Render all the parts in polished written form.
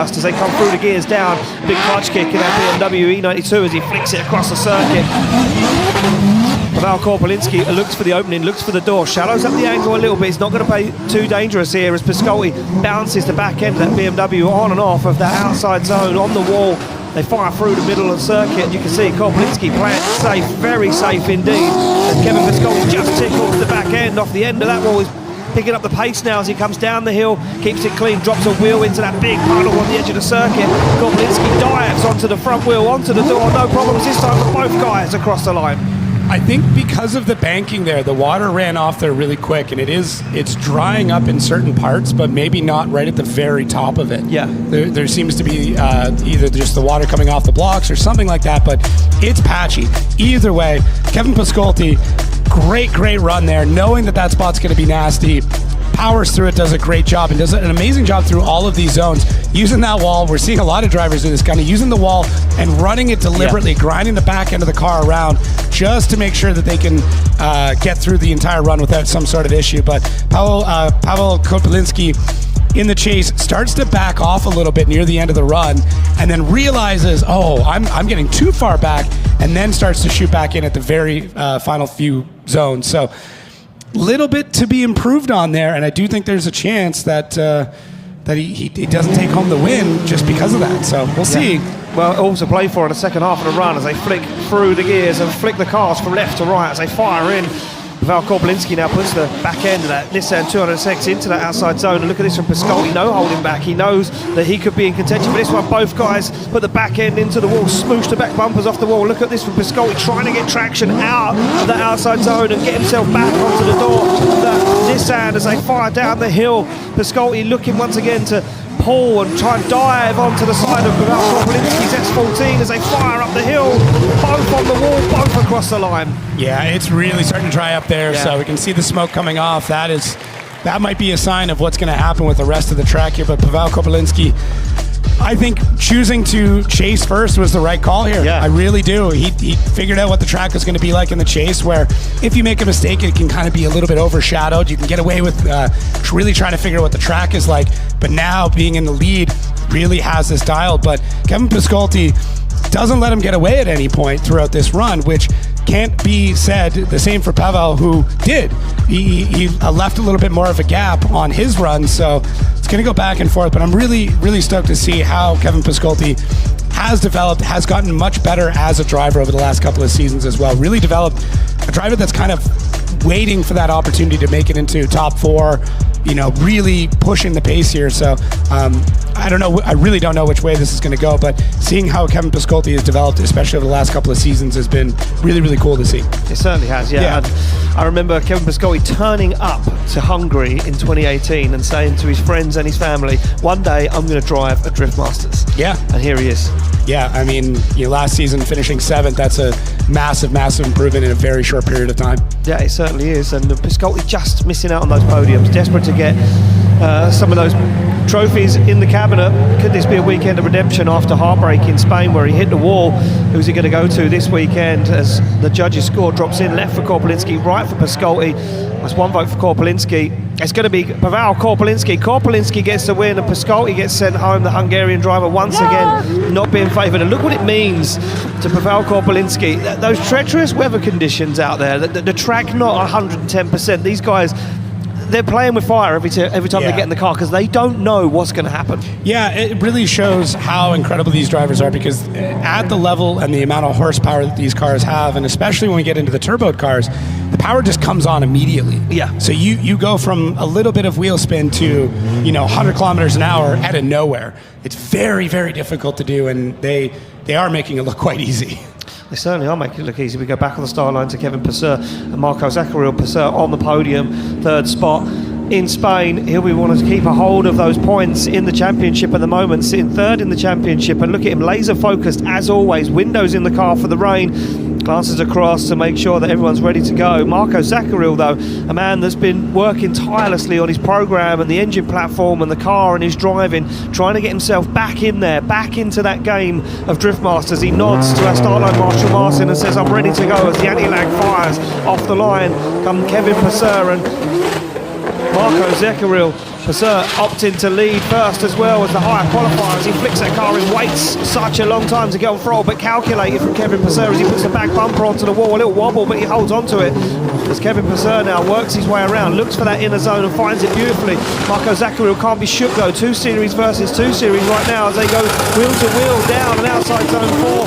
as they come through the gears down. Big clutch kick in that BMW E92 as he flicks it across the circuit. Pavel Korpelinski looks for the opening, looks for the door, shallows up the angle a little bit. He's not going to play too dangerous here as Piscotty bounces the back end of that BMW on and off of that outside zone on the wall. They fire through the middle of the circuit. You can see Korpelinski playing safe, very safe indeed. And Kevin Piscotty just tickles the back end off the end of that wall. He's picking up the pace now as he comes down the hill, keeps it clean, drops a wheel into that big puddle on the edge of the circuit. Korpelinski dives onto the front wheel, onto the door, no problems this time for both guys across the line. I think because of the banking there, the water ran off there really quick, and it's drying up in certain parts, but maybe not right at the very top of it. Yeah. There seems to be either just the water coming off the blocks or something like that, but it's patchy. Either way, Kevin Piscotty, great run there, knowing that spot's going to be nasty. Powers through it, does a great job, and does an amazing job through all of these zones. Using that wall, we're seeing a lot of drivers do this, kind of using the wall and running it deliberately, grinding the back end of the car around just to make sure that they can get through the entire run without some sort of issue. But Pavel Korpelinski in the chase starts to back off a little bit near the end of the run and then realizes, oh, I'm getting too far back, and then starts to shoot back in at the very final few zones. So little bit to be improved on there, and I do think there's a chance that he doesn't take home the win just because of that. So we'll see. Well, all to play for in the second half of the run as they flick through the gears and flick the cars from left to right as they fire in. Pavel Korpelinski now puts the back end of that Nissan 206 into that outside zone, and look at this from Piscotty, no holding back. He knows that he could be in contention for this one. Both guys put the back end into the wall, smoosh the back bumpers off the wall. Look at this from Piscotty trying to get traction out of that outside zone and get himself back onto the door of that Nissan as they fire down the hill. Piscotty looking once again to pull and try and dive onto the side of Pavel Korpelinski's S14 as they fire up the hill, both on the wall, both across the line. Yeah, it's really starting to dry up there, so we can see the smoke coming off. That might be a sign of what's going to happen with the rest of the track here, but Pavel Korpelinski, I think choosing to chase first was the right call here. Yeah. I really do. He figured out what the track was going to be like in the chase, where if you make a mistake, it can kind of be a little bit overshadowed. You can get away with really trying to figure out what the track is like, but now being in the lead really has this dialed. But Kevin Piscotty doesn't let him get away at any point throughout this run, which can't be said the same for Pavel, who did. He left a little bit more of a gap on his run, so it's going to go back and forth. But I'm really stoked to see how Kevin Piscotty has developed, has gotten much better as a driver over the last couple of seasons as well. Really developed a driver that's kind of waiting for that opportunity to make it into top four, really pushing the pace here. So I don't know. I really don't know which way this is going to go, but seeing how Kevin Piscotty has developed, especially over the last couple of seasons, has been really cool to see. It certainly has, yeah. And I remember Kevin Piscotty turning up to Hungary in 2018 and saying to his friends and his family, one day I'm going to drive a Drift Masters. Yeah. And here he is. Yeah, I mean, last season finishing 7th, that's a massive improvement in a very short period of time. Yeah, it certainly is. And Piscotty just missing out on those podiums, desperate to get some of those trophies in the cabinet. Could this be a weekend of redemption after heartbreak in Spain where he hit the wall? Who's he going to go to this weekend as the judges' score drops in? Left for Korpelinski, right for Piscotty. That's one vote for Korpelinski. It's going to be Pavel Korpelinski. Korpelinski gets the win and Piscotty gets sent home. The Hungarian driver once again not being favoured. And look what it means to Pavel Korpelinski. Those treacherous weather conditions out there, the track not 110%. These guys, they're playing with fire every time they get in the car because they don't know what's going to happen. Yeah, it really shows how incredible these drivers are, because at the level and the amount of horsepower that these cars have, and especially when we get into the turboed cars, the power just comes on immediately. Yeah. So you go from a little bit of wheel spin to 100 kilometers an hour out of nowhere. It's very difficult to do, and they are making it look quite easy. They certainly are making it look easy. We go back on the start line to Kevin Passer and Marco Zaccaril. Passer on the podium, 3rd spot in Spain. He'll be wanting to keep a hold of those points in the championship at the moment, sitting 3rd in the championship. And look at him, laser focused as always. Windows in the car for the rain. Glances across to make sure that everyone's ready to go. Marco Zaccaril, though, a man that's been working tirelessly on his program and the engine platform and the car and his driving, trying to get himself back in there, back into that game of Drift Masters. He nods to our start line Marshall Martin and says, I'm ready to go, as the anti-lag fires off the line. Come Kevin Passer and Marco Zaccaril Passeur opting to lead first as well as the higher qualifier as he flicks that car in. Waits such a long time to get on throttle, but calculated from Kevin Passeur as he puts the back bumper onto the wall. A little wobble, but he holds onto it as Kevin Passeur now works his way around, looks for that inner zone and finds it beautifully. Marco Zaccaril can't be shook though. 2 Series versus 2 Series right now as they go wheel to wheel down and outside zone 4.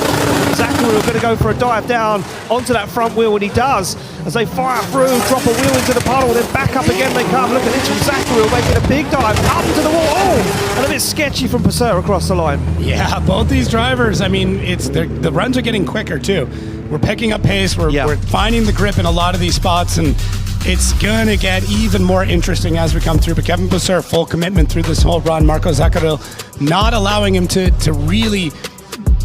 Zaccaril going to go for a dive down onto that front wheel, and he does as they fire through, drop a wheel into the puddle, then back up again they come. Look at this from Zaccaril making a big dive up to the wall. Oh, and a bit sketchy from Passeur across the line. Yeah, both these drivers, I mean, the runs are getting quicker too. We're picking up pace, we're finding the grip in a lot of these spots, and it's going to get even more interesting as we come through. But Kevin Passeur, full commitment through this whole run. Marco Zaccaril not allowing him to really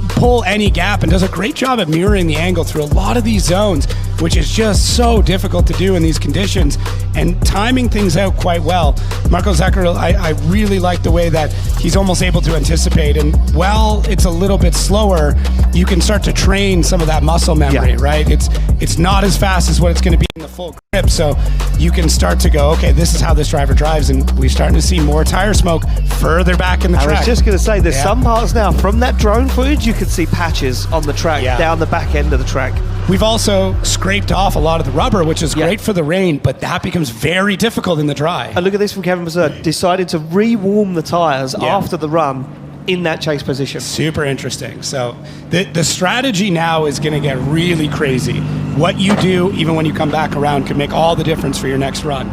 pull any gap, and does a great job at mirroring the angle through a lot of these zones, which is just so difficult to do in these conditions, and timing things out quite well. Marco Zaccaril, I really like the way that he's almost able to anticipate, and while it's a little bit slower, you can start to train some of that muscle memory, right? It's not as fast as what it's going to be in the full grip, so you can start to go, okay, this is how this driver drives, and we're starting to see more tire smoke further back in the track. I was just going to say, there's some parts now from that drone footage, you can see patches on the track, down the back end of the track. We've also scraped off a lot of the rubber, which is great for the rain, but that becomes very difficult in the dry. And look at this from Kevin Passeur, decided to re-warm the tyres after the run in that chase position. Super interesting. So the strategy now is going to get really crazy. What you do, even when you come back around, can make all the difference for your next run.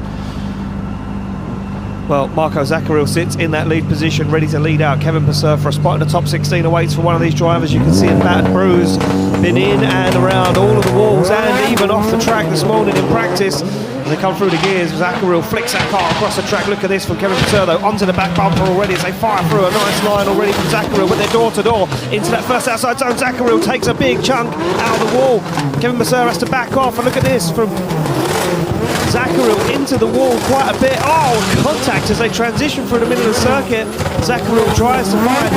Well, Marco Zaccaril sits in that lead position, ready to lead out. Kevin Passeur for a spot in the top 16 awaits for one of these drivers. You can see him battered, bruised, been in and around all of the walls and even off the track this morning in practice. As they come through the gears, Zaccaril flicks that car across the track. Look at this from Kevin Passeur though, onto the back bumper already as they fire through a nice line already from Zaccaril, but they're door to door into that first outside zone. Zaccaril takes a big chunk out of the wall. Kevin Passeur has to back off, and look at this from Zaccaril into the wall quite a bit. Oh, contact as they transition through the middle of the circuit. Zaccaril tries to find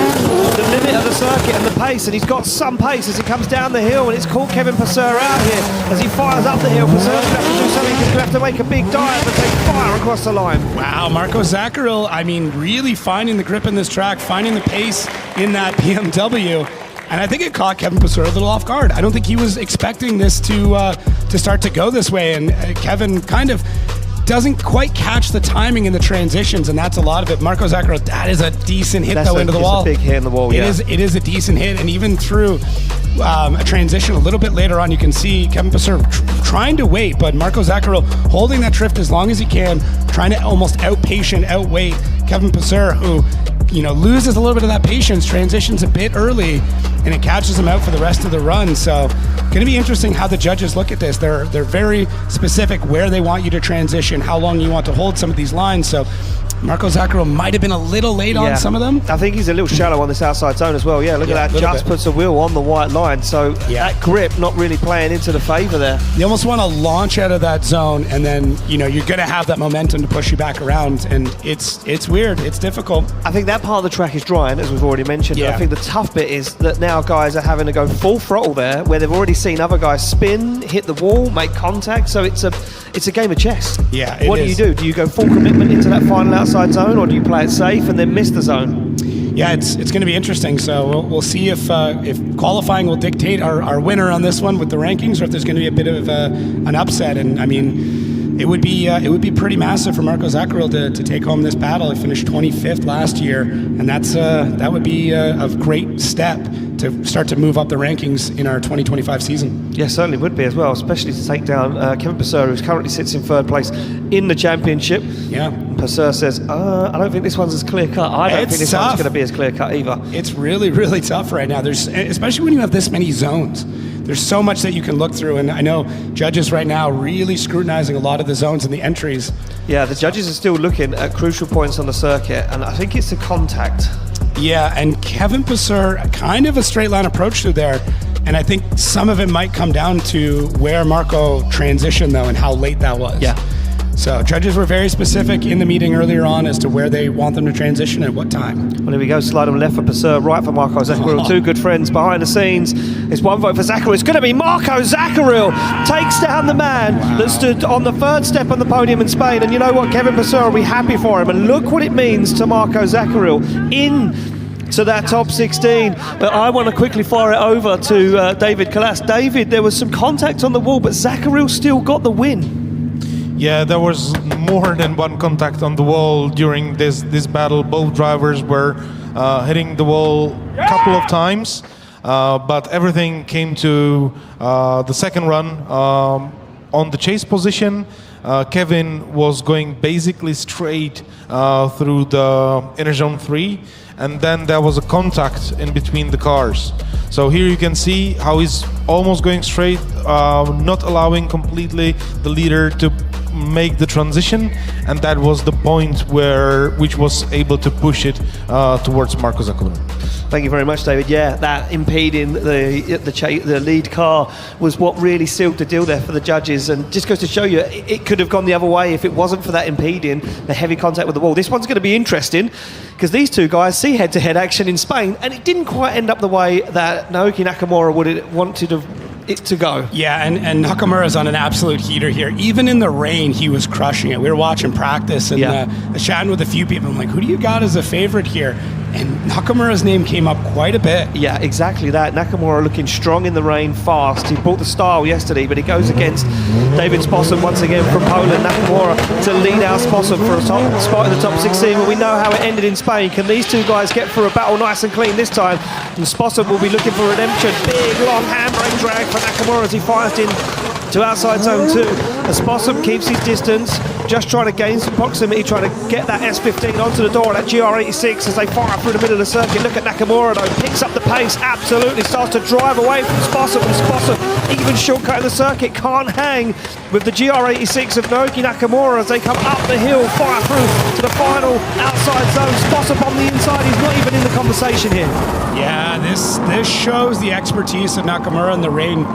the limit of the circuit and the pace, and he's got some pace as he comes down the hill, and it's caught Kevin Passeur out here as he fires up the hill. Passeur's going to have to do something, he's going to have to make a big dive and take fire across the line. Wow, Marco Zaccaril, I mean, really finding the grip in this track, finding the pace in that BMW. And I think it caught Kevin Passeur a little off guard. I don't think he was expecting this to start to go this way. And Kevin kind of doesn't quite catch the timing in the transitions, and that's a lot of it. Marco Zaccaril, that is a decent hit into the wall. It's a big hit in the wall, It is a decent hit, and even through a transition a little bit later on, you can see Kevin Passeur trying to wait, but Marco Zaccaril holding that drift as long as he can, trying to almost outweight Kevin Passeur, who loses a little bit of that patience, transitions a bit early, and it catches him out for the rest of the run. So going to be interesting how the judges look at this. They're very specific where they want you to transition, how long you want to hold some of these lines. So Marco Zaccaril might have been a little late on some of them. I think he's a little shallow on this outside zone as well. Yeah, look at that. Just puts a wheel on the white line. So that grip not really playing into the favour there. You almost want to launch out of that zone, and then you're going to have that momentum to push you back around, and it's weird. It's difficult. I think that part of the track is drying, as we've already mentioned. I think the tough bit is that now guys are having to go full throttle there, where they've already seen other guys spin, hit the wall, make contact. So it's a game of chess. Yeah, what do you do? Do you go full commitment into that final outside zone, or do you play it safe and then miss the zone? Yeah, it's going to be interesting. So we'll see if qualifying will dictate our winner on this one with the rankings, or if there's going to be a bit of an upset. And I mean, it would be pretty massive for Marco Zaccaril to take home this battle. He finished 25th last year, and that would be a great step to start to move up the rankings in our 2025 season. Yeah, certainly would be as well, especially to take down Kevin Passeur, who currently sits in third place in the championship. Yeah. Passeur says, I don't think this one's as clear-cut. I don't think this one's going to be as clear-cut either. It's really, really tough right now. Especially when you have this many zones. There's so much that you can look through, and I know judges right now really scrutinizing a lot of the zones and the entries. Yeah, the judges are still looking at crucial points on the circuit, and I think it's the contact. Yeah, and Kevin Passeur, kind of a straight line approach through there, and I think some of it might come down to where Marco transitioned, though, and how late that was. Yeah. So judges were very specific in the meeting earlier on as to where they want them to transition at what time. Well, here we go. Slide them left for Passeur, right for Marco Zaccaril. Two good friends behind the scenes. It's one vote for Zaccaril. It's going to be Marco Zaccaril. Takes down the man that stood on the third step on the podium in Spain. And you know what? Kevin Passeur will be happy for him. And look what it means to Marco Zaccaril to that top 16. But I want to quickly fire it over to David Kalas. David, there was some contact on the wall, but Zaccaril still got the win. Yeah, there was more than one contact on the wall during this battle. Both drivers were hitting the wall a couple of times, but everything came to the second run. On the chase position, Kevin was going basically straight through the inner zone 3, and then there was a contact in between the cars. So here you can see how he's almost going straight, not allowing completely the leader to make the transition, and that was the point which was able to push it towards Marco Zaccaril. Thank you very much, David. Yeah, that impeding the lead car was what really sealed the deal there for the judges, and just goes to show you it could have gone the other way if it wasn't for that impeding the heavy contact with the wall. This one's going to be interesting because these two guys see head-to-head action in Spain, and it didn't quite end up the way that Naoki Nakamura would have wanted it to go. Yeah, and Nakamura's on an absolute heater here. Even in the rain, he was crushing it. We were watching practice and chatting with a few people. I'm like, who do you got as a favorite here? And Nakamura's name came up quite a bit. Yeah, exactly that. Nakamura looking strong in the rain, fast. He brought the style yesterday, but he goes against David Spossum once again from Poland. Nakamura to lead out Spossum for a top spot in the top 16. But we know how it ended in Spain. Can these two guys get through a battle nice and clean this time? And Spossum will be looking for redemption. Big, long handbrake drag for Nakamura as he fires in to outside zone 2. As Spossum keeps his distance, just trying to gain some proximity, trying to get that S15 onto the door, that GR86 as they fire through the middle of the circuit. Look at Nakamura though, picks up the pace, absolutely starts to drive away from Spossum, and Spossum even shortcutting the circuit, can't hang with the GR86 of Naoki Nakamura as they come up the hill, fire through to the final outside zone. Spossum on the inside, he's not even in the conversation here. Yeah, this shows the expertise of Nakamura in the rain.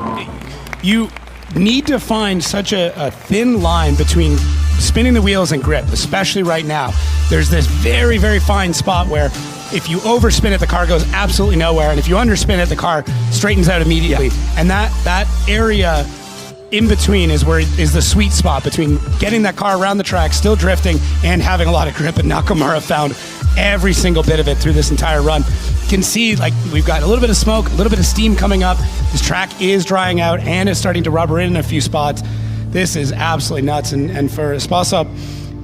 You need to find such a thin line between spinning the wheels and grip, especially right now. There's this very, very fine spot where if you overspin it, the car goes absolutely nowhere, and if you underspin it, the car straightens out immediately. Yeah. And that area in between is the sweet spot between getting that car around the track, still drifting, and having a lot of grip. And Nakamura found every single bit of it through this entire run. You can see, like, we've got a little bit of smoke, a little bit of steam coming up. This track is drying out and is starting to rubber in a few spots. This is absolutely nuts. And for Spossum,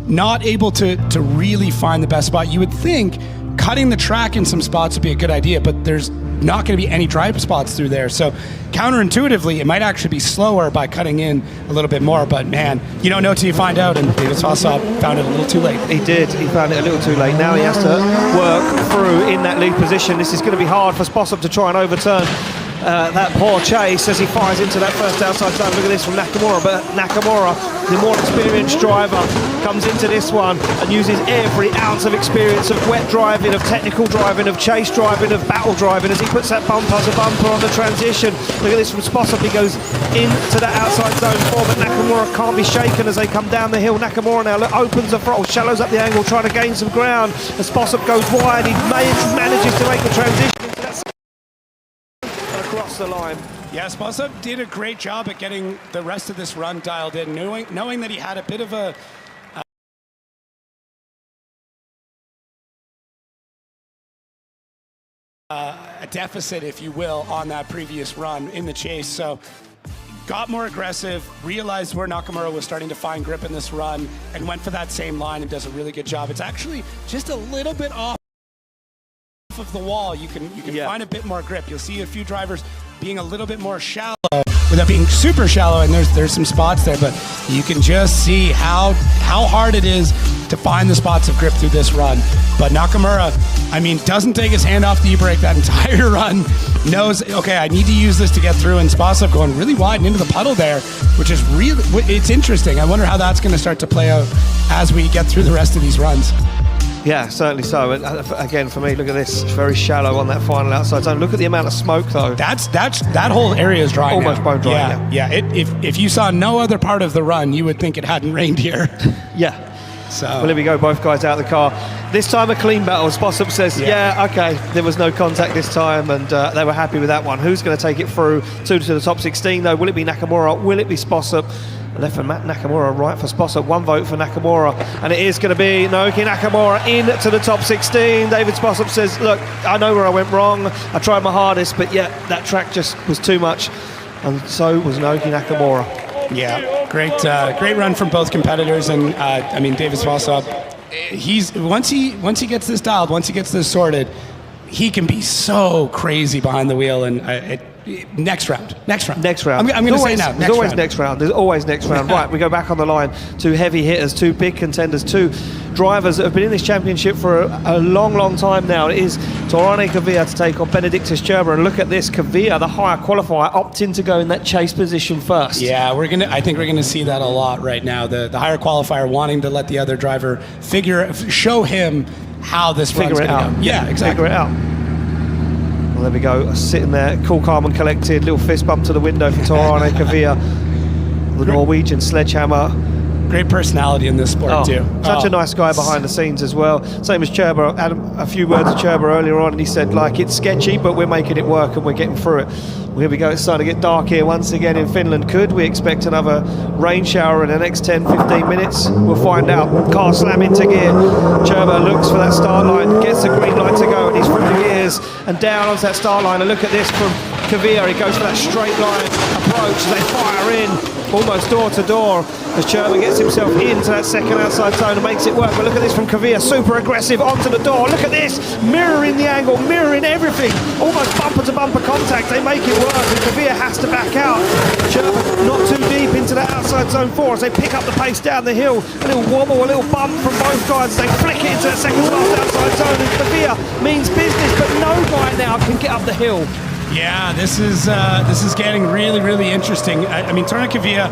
not able to really find the best spot. You would think cutting the track in some spots would be a good idea, but there's not going to be any dry spots through there. So counterintuitively, it might actually be slower by cutting in a little bit more. But man, you don't know till you find out, and David Spossum found it a little too late. He did. He found it a little too late. Now he has to work through in that lead position. This is going to be hard for Spossum to try and overturn that poor chase as he fires into that first outside zone. Look at this from Nakamura, but Nakamura, the more experienced driver, comes into this one and uses every ounce of experience of wet driving, of technical driving, of chase driving, of battle driving as he puts that bumper to bumper on the transition. Look at this from Spossum. He goes into that outside zone 4, but Nakamura can't be shaken as they come down the hill. Nakamura now opens the throttle, shallows up the angle, trying to gain some ground. As Spossum goes wide, he manages to make the transition into that across the line. Yeah, Spossum did a great job at getting the rest of this run dialed in, knowing that he had a bit of a deficit, if you will, on that previous run in the chase. So got more aggressive, realized where Nakamura was starting to find grip in this run, and went for that same line and does a really good job. It's actually just a little bit off of the wall. You can find a bit more grip. You'll see a few drivers being a little bit more shallow without being super shallow, and there's some spots there, but you can just see how hard it is to find the spots of grip through this run. But Nakamura, I mean, doesn't take his hand off the e-brake that entire run, knows, okay, I need to use this to get through, and Spossum going really wide and into the puddle there, which is really, it's interesting. I wonder how that's going to start to play out as we get through the rest of these runs. Yeah, certainly so. And again, for me, look at this. It's very shallow on that final outside zone. Look at the amount of smoke, though. That whole area is dry Almost now. bone dry, Yeah. If you saw no other part of the run, you would think it hadn't rained here. Yeah. So. Well, there we go. Both guys out of the car. This time a clean battle. Spossop says, yeah, okay, there was no contact this time, and they were happy with that one. Who's going to take it through to the top 16, though? Will it be Nakamura? Will it be Spossop? Left for Matt Nakamura, right for Spossop. One vote for Nakamura, and it is going to be Naoki Nakamura into the top 16. David Spossop says, look, I know where I went wrong. I tried my hardest, but yeah, that track just was too much. And so was Naoki Nakamura. Yeah, great run from both competitors, and David Spossop. He's once he gets this dialed, once he gets this sorted, he can be so crazy behind the wheel, and next round. I'm going to say now. There's always next round. There's always next round. Right, we go back on the line. Two heavy hitters, two big contenders, two drivers that have been in this championship for a long, long time now. It is Torane Kavia to take on Benedictus Cherba, and look at this. Kavia, the higher qualifier, opting to go in that chase position first. Yeah, I think we're gonna see that a lot right now. The higher qualifier wanting to let the other driver show him how this run's gonna go. Yeah, exactly. Figure it out. Well, there we go, sitting there, cool, calm and collected. Little fist bump to the window for Torane Kavia, the Norwegian sledgehammer. Great personality in this sport too. Such a nice guy behind the scenes as well. Same as Cherba. I had a few words with Cherba earlier on, and he said, like, it's sketchy, but we're making it work and we're getting through it. Well, here we go. It's starting to get dark here once again in Finland. Could we expect another rain shower in the next 10-15 minutes? We'll find out. Car slam into gear. Cherba looks for that start line, gets the green light to go, and he's through the gears and down onto that start line. And look at this from Kavia. He goes for that straight line approach. They fire in almost door to door as Cherba gets himself into that second outside zone and makes it work. But look at this from Kavia, super aggressive onto the door. Look at this, mirroring the angle, mirroring everything, almost bumper to bumper contact. They make it work, and Kavia has to back out. Cherba not too deep into that outside zone 4 as they pick up the pace down the hill. A little wobble, a little bump from both guys as they flick it into that second to last outside zone, and Kavia means business, but no guy now can get up the hill. Yeah, this is getting really, really interesting. I mean, Torane Kavia,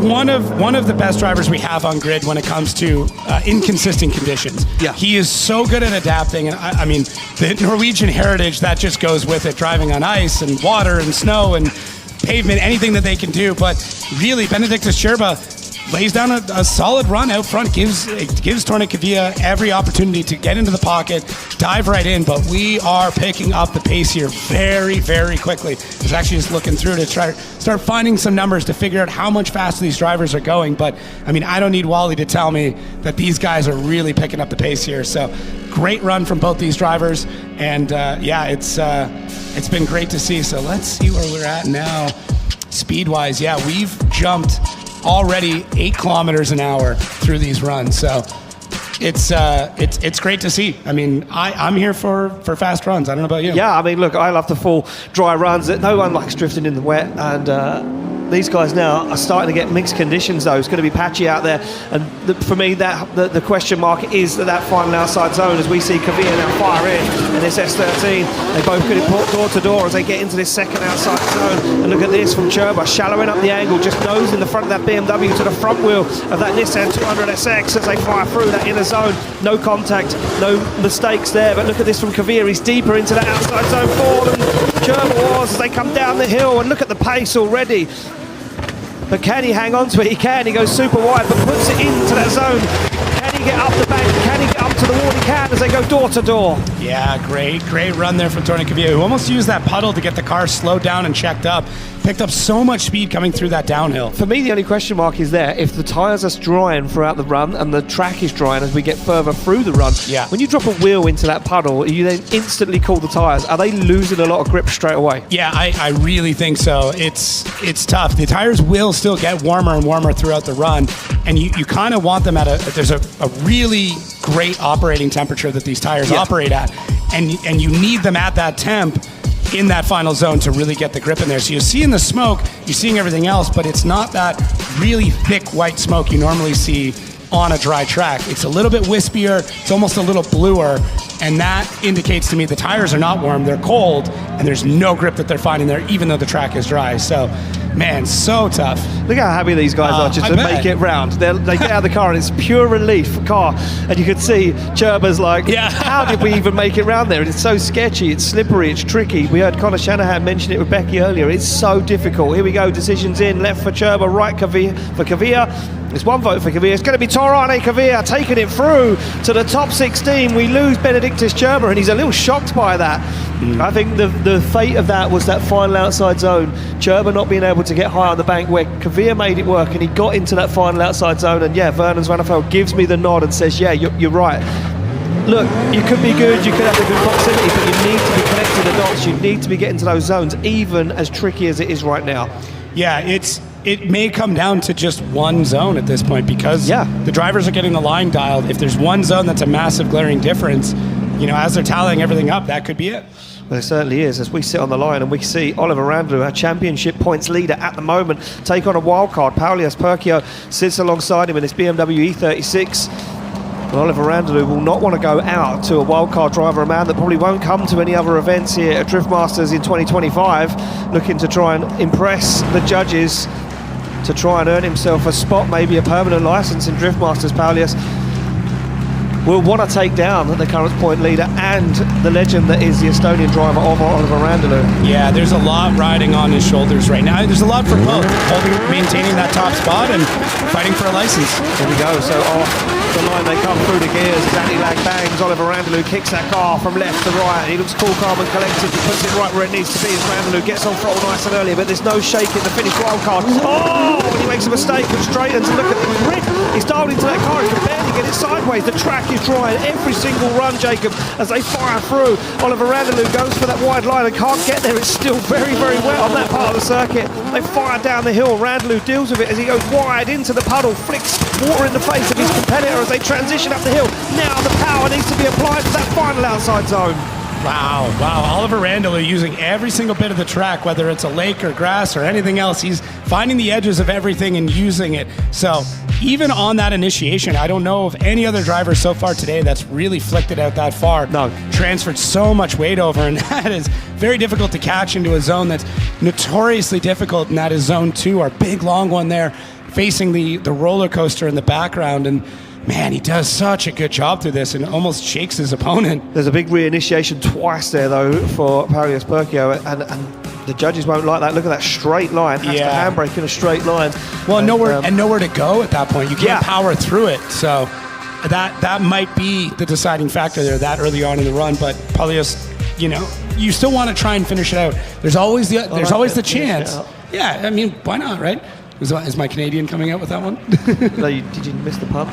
one of the best drivers we have on grid when it comes to inconsistent conditions. Yeah, he is so good at adapting, and I mean, the Norwegian heritage that just goes with it, driving on ice and water and snow and pavement, anything that they can do. But really, Benedictus Cherba lays down a solid run out front, gives Torane Kavia every opportunity to get into the pocket, dive right in, but we are picking up the pace here very, very quickly. I was actually just looking through to start finding some numbers to figure out how much faster these drivers are going, but I mean, I don't need Wally to tell me that these guys are really picking up the pace here. So great run from both these drivers, and it's been great to see. So let's see where we're at now speed-wise. Yeah, we've jumped already 8 kilometers an hour through these runs, so it's great to see. I mean, I'm here for fast runs. I don't know about you. Yeah, I mean, look, I love the full dry runs. No one likes drifting in the wet, and these guys now are starting to get mixed conditions, though. It's going to be patchy out there, and for me, the question mark is that final outside zone as we see Kavia now fire in this S13. They both get it door to door as they get into this second outside zone. And look at this from Cherba, shallowing up the angle, just nosing the front of that BMW to the front wheel of that Nissan 200SX as they fire through that inner zone. No contact, no mistakes there, but look at this from Kavia. He's deeper into that outside zone 4 than Cherba was as they come down the hill, and look at the pace already. But can he hang on to it? He can. He goes super wide, but puts it into that zone. Can he get up the bank? Can he get up to the wall? He can as they go door to door. Yeah, great run there from Torane Kavia, who almost used that puddle to get the car slowed down and checked up. Picked up so much speed coming through that downhill. For me, the only question mark is there, if the tyres are drying throughout the run and the track is drying as we get further through the run, when you drop a wheel into that puddle, you then instantly cool the tyres. Are they losing a lot of grip straight away? Yeah, I really think so. It's tough. The tyres will still get warmer and warmer throughout the run, and you kind of want them there's a really great operating temperature that these tyres operate at, and you need them at that temp in that final zone to really get the grip in there. So you're seeing the smoke, you're seeing everything else, but it's not that really thick white smoke you normally see on a dry track. It's a little bit wispier, it's almost a little bluer, and that indicates to me the tires are not warm, they're cold, and there's no grip that they're finding there, even though the track is dry. So Man, so tough. Look how happy these guys are just I to bet. make it round. They get out of the car and it's pure relief car. And you could see Cherba's like, Yeah. how did we even make it round there? And it's so sketchy, it's slippery, it's tricky. We heard Connor Shanahan mention it with Becky earlier. It's so difficult. Here we go, decisions in, left for Cherba, right for Kavir. It's one vote for Kavir. It's going to be Torane Kavir taking it through to the top 16. We lose Benedictus Cherba, and he's a little shocked by that. I think the fate of that was that final outside zone. Cherba not being able to get high on the bank where Kavir made it work, and he got into that final outside zone. And yeah, Vernon Zwanenfeld gives me the nod and says, yeah, you're right. Look, you could be good, you could have the good proximity, but you need to be connecting the dots. You need to be getting to those zones, even as tricky as it is right now. Yeah, it may come down to just one zone at this point because the drivers are getting the line dialed. If there's one zone that's a massive glaring difference, as they're tallying everything up, that could be it. Well, it certainly is. As we sit on the line and we see Oliver Randleau, our championship points leader at the moment, take on a wild card. Paulius Perkio sits alongside him in his BMW E36. Well, Oliver Randleau will not want to go out to a wildcard driver, a man that probably won't come to any other events here at Drift Masters in 2025, looking to try and impress the judges, to try and earn himself a spot, maybe a permanent license in Drift Masters. Paulius will want to take down the current point leader and the legend that is the Estonian driver of Oliver Randleau. Yeah, there's a lot riding on his shoulders right now. There's a lot for both, maintaining that top spot and fighting for a license. Here we go, so off the line they come through the gears as anti-lag bangs. Oliver Randleau kicks that car from left to right. He looks cool, calm and collected. He puts it right where it needs to be as Randleau gets on throttle nice and early, but there's no shake in the finish wildcard. Oh, when he makes a mistake and straightens, look at the grip. He's dialed into that car, he can barely get it sideways. The track is drying every single run, Jacob, as they fire through. Oliver Randleau goes for that wide line and can't get there. It's still very, very wet on that part of the circuit. They fire down the hill. Randleau deals with it as he goes wide into the puddle, flicks water in the face of his competitor as they transition up the hill. Now the power needs to be applied to that final outside zone. Wow. Oliver Randleau using every single bit of the track, whether it's a lake or grass or anything else. He's finding the edges of everything and using it. So even on that initiation, I don't know of any other driver so far today that's really flicked it out that far. No. Transferred so much weight over, and that is very difficult to catch into a zone that's notoriously difficult, and that is zone 2, our big long one there, facing the roller coaster in the background. And man, he does such a good job through this and almost shakes his opponent. There's a big reinitiation twice there, though, for Paulius Perkio, and the judges won't like that. Look at that straight line. Has to handbrake in a straight line. Well, nowhere to go at that point. You can't power through it. So that might be the deciding factor there that early on in the run. But Paulius, you still want to try and finish it out. There's always the chance. Yeah, I mean, why not, right? Is my Canadian coming out with that one? No, did you miss the pun?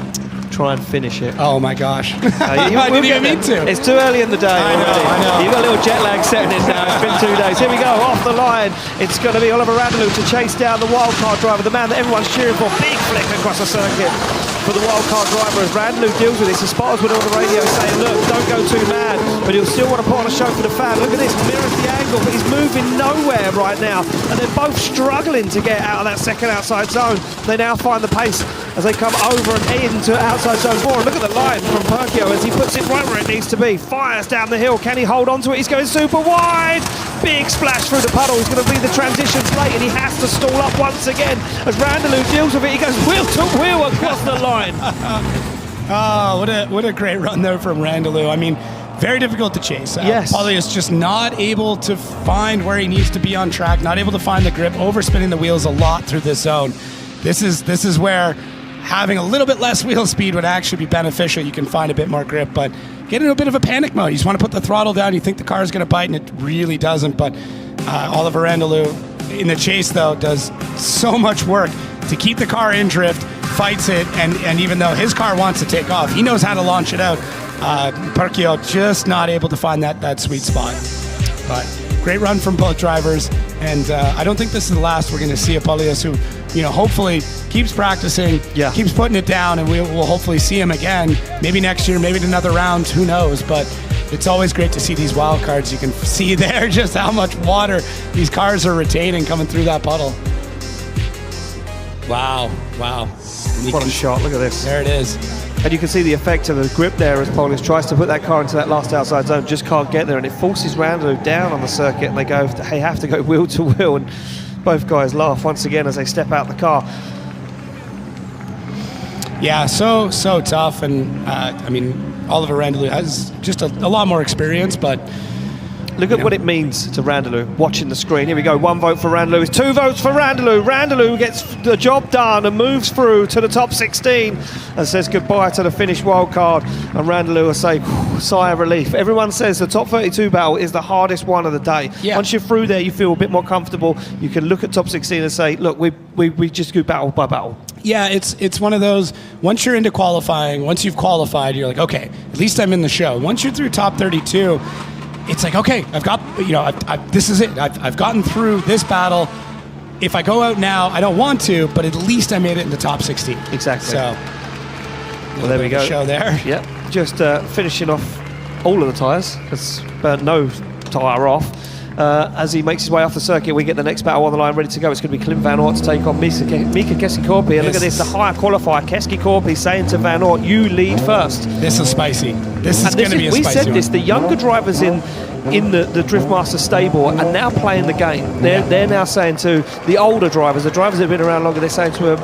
Try and finish it. Oh my gosh. I didn't even mean to. It's too early in the day. I know. You've got a little jet lag setting in now. It's been 2 days. Here we go, off the line. It's going to be Oliver Randleau to chase down the wildcard driver, the man that everyone's cheering for. Big flick across the circuit for the wildcard driver as Randleau deals with this. The spotters were on the radio saying, look, don't go too mad, but he'll still want to put on a show for the fan. Look at this, mirrors the angle, but he's moving nowhere right now, and they're both struggling to get out of that second outside zone. They now find the pace as they come over and into outside zone 4. And look at the line from Perkio as he puts it right where it needs to be. Fires down the hill. Can he hold on to it? He's going super wide. Big splash through the puddle. He's going to be the transitions late, and he has to stall up once again as Randleau deals with it. He goes wheel to wheel across the line. Oh, what a great run there from Randleau. I mean, very difficult to chase. Yes. Paulius just not able to find where he needs to be on track, not able to find the grip, overspinning the wheels a lot through this zone. This is where having a little bit less wheel speed would actually be beneficial. You can find a bit more grip, but get into a bit of a panic mode. You just want to put the throttle down. You think the car is going to bite, and it really doesn't. But Oliver Randleau in the chase, though, does so much work to keep the car in drift, fights it, and even though his car wants to take off, he knows how to launch it out. Perkio just not able to find that sweet spot. But great run from both drivers, and I don't think this is the last we're going to see of Paulius, who hopefully keeps practicing, keeps putting it down, and we'll hopefully see him again, maybe next year, maybe in another round, who knows. But it's always great to see these wild cards. You can see there just how much water these cars are retaining coming through that puddle. Wow. What a shot, look at this. There it is. And you can see the effect of the grip there as Paulius tries to put that car into that last outside zone, just can't get there, and it forces Randleau down on the circuit, and they have to go wheel to wheel. And Both guys laugh once again as they step out the car. Yeah, so tough, and I mean, Oliver Randalou has just a lot more experience, but look at what it means to Randalou, watching the screen. Here we go, 1 vote for Randalou, it's 2 votes for Randalou. Randalou gets the job done and moves through to the top 16 and says goodbye to the Finnish wildcard. And Randalou will say, sigh of relief. Everyone says the top 32 battle is the hardest one of the day. Yeah. Once you're through there, you feel a bit more comfortable. You can look at top 16 and say, look, we just go battle by battle. Yeah, it's one of those, once you're into qualifying, once you've qualified, you're like, okay, at least I'm in the show. Once you're through top 32, it's like, okay, I've got, this is it. I've gotten through this battle. If I go out now, I don't want to, but at least I made it in the top 16. Exactly. So, well, there we go. Show there. Yep, just finishing off all of the tyres, because burnt no tyre off. As he makes his way off the circuit, we get the next battle on the line ready to go. It's going to be Clint Van Aert to take on Mika Keskikorpi. And look at this, the higher qualifier, Keskikorpi saying to Van Aert, you lead first. This is spicy. This is going to be a spicy We said one. this, the younger drivers in the Driftmaster stable are now playing the game. They're now saying to the older drivers, the drivers that have been around longer, they're saying to them,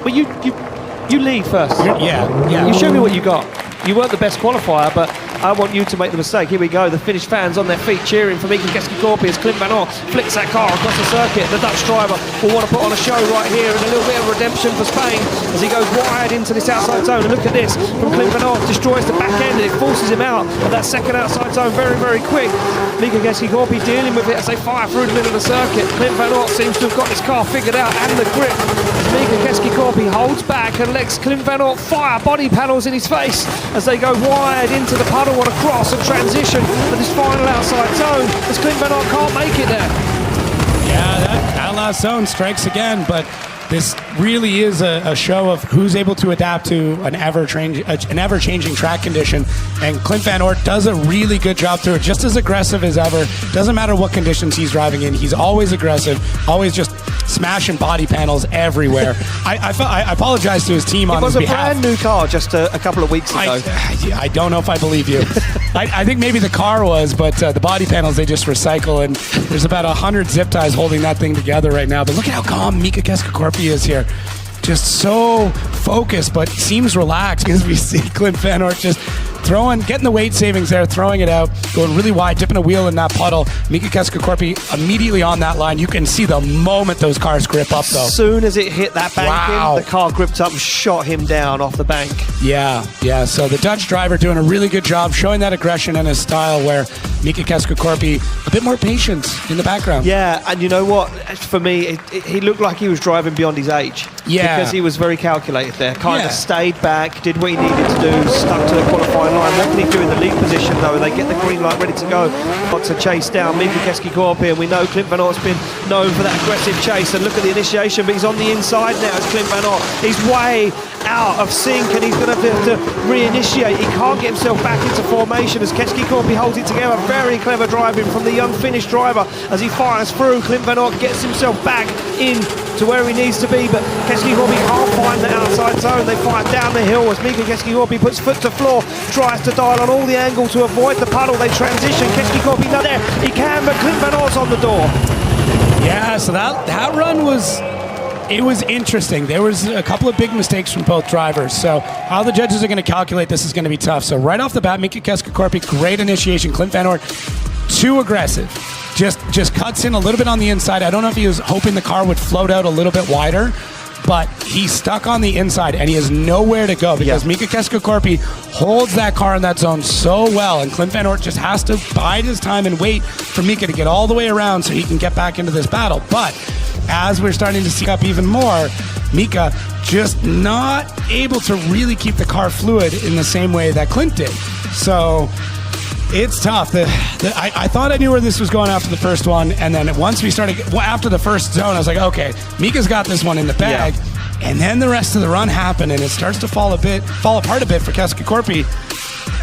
well, you lead first. Yeah. You show me what you got. You weren't the best qualifier, but I want you to make the mistake. Here we go, the Finnish fans on their feet cheering for Mika Keskikorpi as Clint Van Aert flicks that car across the circuit. The Dutch driver will want to put on a show right here and a little bit of redemption for Spain as he goes wide into this outside zone. And look at this, from Clint Van Aert, destroys the back end and it forces him out of that second outside zone very, very quick. Mika Keskikorpi dealing with it as they fire through the middle of the circuit. Clint Van Aert seems to have got this car figured out and the grip. As Mika Keskikorpi holds back and lets Clint Van Aert fire body panels in his face as they go wide into the puddle on a cross and transition for this final outside zone as Clint Van Aert can't make it there. Yeah, that last zone strikes again, but this really is a show of who's able to adapt to an ever-changing track condition, and Clint Van Aert does a really good job through it, just as aggressive as ever. Doesn't matter what conditions he's driving in, he's always aggressive, always just smashing body panels everywhere. I apologize to his team on his behalf. It was a brand new car just a couple of weeks ago. I don't know if I believe you. I think maybe the car was, but the body panels they just recycle, and there's about 100 zip ties holding that thing together right now. But look at how calm Mika Keskikorpi is here. Just so focused, but seems relaxed because we see Clint Van Aert just getting the weight savings there, throwing it out, going really wide, dipping a wheel in that puddle. Mika Keskikorpi immediately on that line. You can see the moment those cars grip up, though. As soon as it hit that bank, the car gripped up and shot him down off the bank. Yeah. So the Dutch driver doing a really good job showing that aggression and his style, where Mika Keskikorpi a bit more patience in the background. Yeah, and you know what? For me, he looked like he was driving beyond his age. Yeah. Because he was very calculated there. Kind of stayed back, did what he needed to do, stuck to the qualifying line. What can he do in the lead position, though? They get the green light ready to go. Got to chase down Mika Keskikorpi, and we know Clint Van Aert's been known for that aggressive chase. And look at the initiation, but he's on the inside now as Clint Van Aert. He's way out of sync, and he's going to have to re-initiate. He can't get himself back into formation as Keskikorpi holds it together. Very clever driving from the young Finnish driver as he fires through. Clint Van Aert gets himself back in to where he needs to be, but Keskikorpi can't find the outside zone. They fire down the hill as Mika Keskikorpi puts foot to floor, tries to dial on all the angle to avoid the puddle. They transition. Keskikorpi not there. He can, but Clint Van Aert's on the door. Yeah, so that run was interesting. There was a couple of big mistakes from both drivers. So how the judges are going to calculate this is going to be tough. So right off the bat, Mika Keskikorpi, great initiation. Clint Van Aert, too aggressive. Just cuts in a little bit on the inside. I don't know if he was hoping the car would float out a little bit wider, but he's stuck on the inside and he has nowhere to go because Mika Keskikorpi holds that car in that zone so well, and Clint Van Aert just has to bide his time and wait for Mika to get all the way around so he can get back into this battle. But as we're starting to see up even more, Mika just not able to really keep the car fluid in the same way that Clint did. So it's tough. I thought I knew where this was going after the first one, and then once we started, after the first zone, I was like, okay, Mika's got this one in the bag. Yeah. And then the rest of the run happened, and it starts to fall apart a bit for Keskikorpi.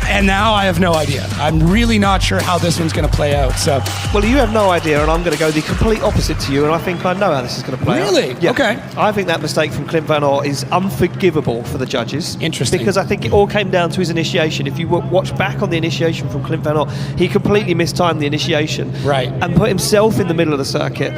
And now I have no idea. I'm really not sure how this one's going to play out. So, well, you have no idea, and I'm going to go the complete opposite to you, and I think I know how this is going to play out. Really? Yeah. Okay. I think that mistake from Clint Van Aert is unforgivable for the judges. Interesting. Because I think it all came down to his initiation. If you watch back on the initiation from Clint Van Aert, he completely mistimed the initiation. Right. And put himself in the middle of the circuit.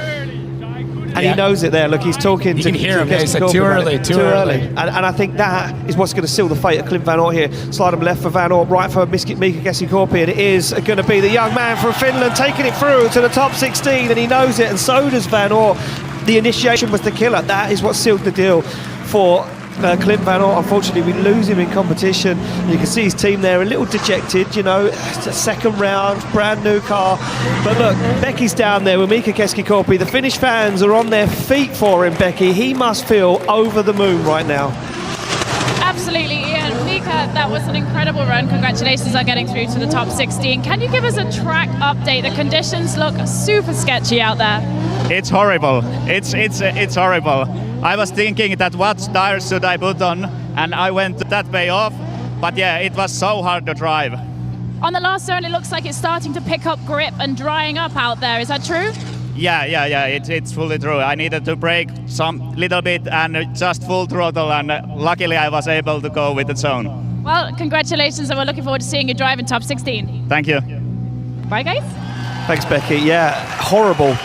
And he knows it there. Look, he's talking You to... can hear him. to He said, too early, too early. And I think that is what's going to seal the fate of Clint Van Aert here. Slide him left for Van Aert, right for Mika Keskikorpi, and it is going to be the young man from Finland taking it through to the top 16, and he knows it, and so does Van Aert. The initiation was the killer. That is what sealed the deal for Clint Van Aert. Unfortunately, we lose him in competition. You can see his team there a little dejected, you know. It's a second round, brand new car. But look, Becky's down there with Mika Keskikorpi. The Finnish fans are on their feet for him, Becky. He must feel over the moon right now. Absolutely, Ian. Mika, that was an incredible run. Congratulations on getting through to the top 16. Can you give us a track update? The conditions look super sketchy out there. It's horrible. It's horrible. I was thinking that what tires should I put on, and I went that way off. But yeah, it was so hard to drive. On the last zone, it looks like it's starting to pick up grip and drying up out there. Is that true? Yeah. It's fully true. I needed to brake some little bit and just full throttle, and luckily I was able to go with the zone. Well, congratulations, and we're looking forward to seeing you drive in top 16. Thank you. Bye, guys. Thanks, Becky. Yeah, horrible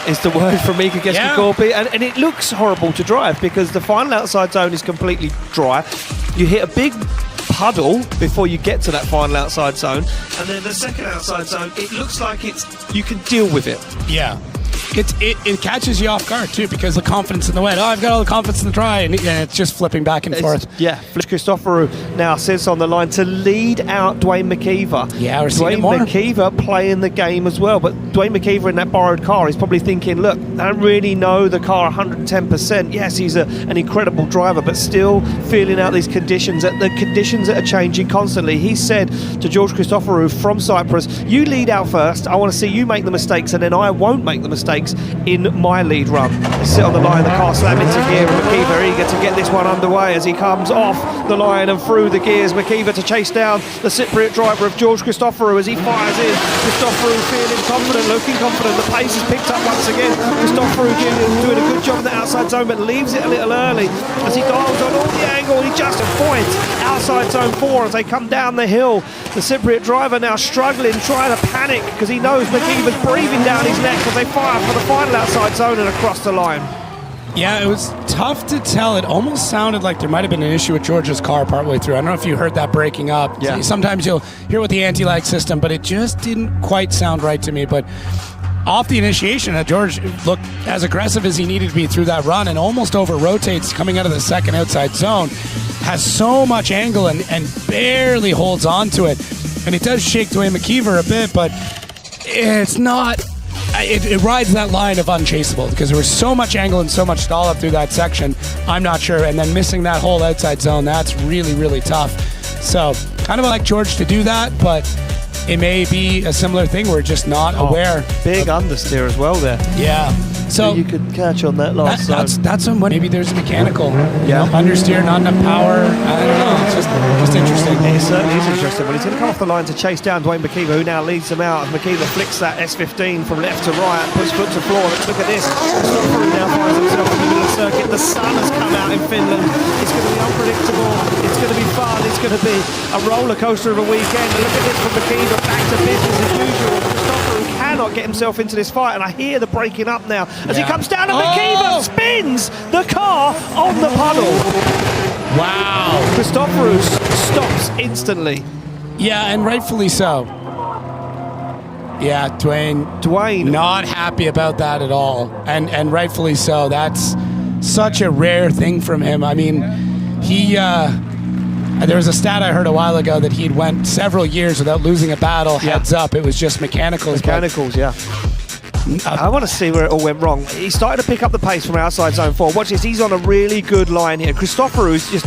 is the word from Mika Keskikorpi, and it looks horrible to drive because the final outside zone is completely dry. You hit a big puddle before you get to that final outside zone, and then the second outside zone, it looks like you can deal with it. Yeah. It catches you off guard too, because the confidence in the wet. Oh, I've got all the confidence in the dry, and it's just flipping back and forth. Yeah, Christoforou now sits on the line to lead out Dwayne McKeever. Yeah, we're seeing it more. Dwayne McKeever playing the game as well, but Dwayne McKeever in that borrowed car, he's probably thinking, look, I don't really know the car 110%. Yes, he's an incredible driver, but still feeling out these conditions, the conditions that are changing constantly. He said to George Christoforou from Cyprus, you lead out first, I want to see you make the mistakes, and then I won't make the mistakes in my lead run. Sit on the line, the car slam into gear, and McKeever eager to get this one underway as he comes off the line and through the gears. McKeever to chase down the Cypriot driver of George Christoforou as he fires in. Christoforou feeling confident, looking confident. The pace is picked up once again. Christoforou doing a good job in the outside zone, but leaves it a little early as he dials on all the angle. He just avoids outside zone 4 as they come down the hill. The Cypriot driver now struggling, trying to panic because he knows McKeever's breathing down his neck as they fire for the final outside zone and across the line. Yeah, it was tough to tell. It almost sounded like there might have been an issue with George's car partway through. I don't know if you heard that breaking up. Yeah. Sometimes you'll hear with the anti-lag system, but it just didn't quite sound right to me. But off the initiation, George looked as aggressive as he needed to be through that run and almost over-rotates coming out of the second outside zone. Has so much angle and barely holds on to it. And it does shake Dwayne McKeever a bit, but it's not... It rides that line of unchaseable because there was so much angle and so much stall up through that section. I'm not sure. And then missing that whole outside zone, that's really, really tough. So kind of like George to do that, but it may be a similar thing. We're just not aware. Big understeer as well there. Yeah. So you could catch on that last zone. That's when maybe there's a mechanical. Understeer, not enough power. I don't know. It's just interesting. It certainly is interesting. Well, he's going to come off the line to chase down Dwayne McKeever, who now leads them out as McKeever flicks that S15 from left to right, puts foot to floor. Let's look at this. Christoforou now finds himself in the middle of the circuit. The sun has come out in Finland. It's going to be unpredictable. It's going to be fun. It's going to be a roller coaster of a weekend. And look at this from McKeever, back to business as usual. Christoforou cannot get himself into this fight, and I hear the breaking up now as he comes down, and McKeever spins the car on the puddle. Wow. Christoforou stops instantly. Yeah, and rightfully so. Yeah, Dwayne not happy about that at all, and rightfully so. That's such a rare thing from him. I mean, he there was a stat I heard a while ago that he'd went several years without losing a battle. Heads up, it was just mechanicals. Yeah. I want to see where it all went wrong. He started to pick up the pace from outside zone 4. Watch this, he's on a really good line here. Christopherou's just,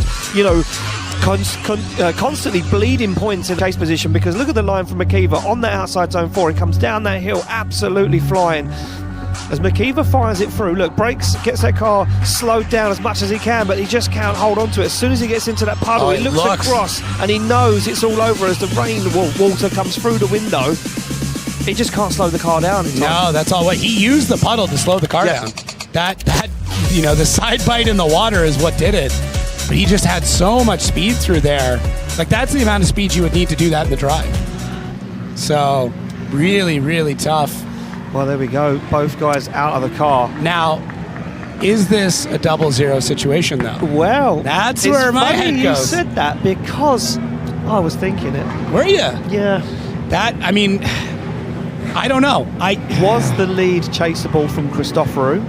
constantly bleeding points in chase position because look at the line from McKeever on that outside zone 4. He comes down that hill absolutely flying. As McKeever fires it through, look, brakes, gets that car slowed down as much as he can, but he just can't hold on to it. As soon as he gets into that puddle, he looks across and he knows it's all over as the rain water comes through the window. He just can't slow the car down. No, that's all. He used the puddle to slow the car down. That the side bite in the water is what did it. But he just had so much speed through there. Like, that's the amount of speed you would need to do that in the drive. So, really, really tough. Well, there we go. Both guys out of the car. Now, Is this a 0-0 situation, though? Well, That's it's where my funny head you goes. said that because I was thinking it. Were you? Yeah. That, I mean, I don't know. Was the lead chaseable from Christoforou?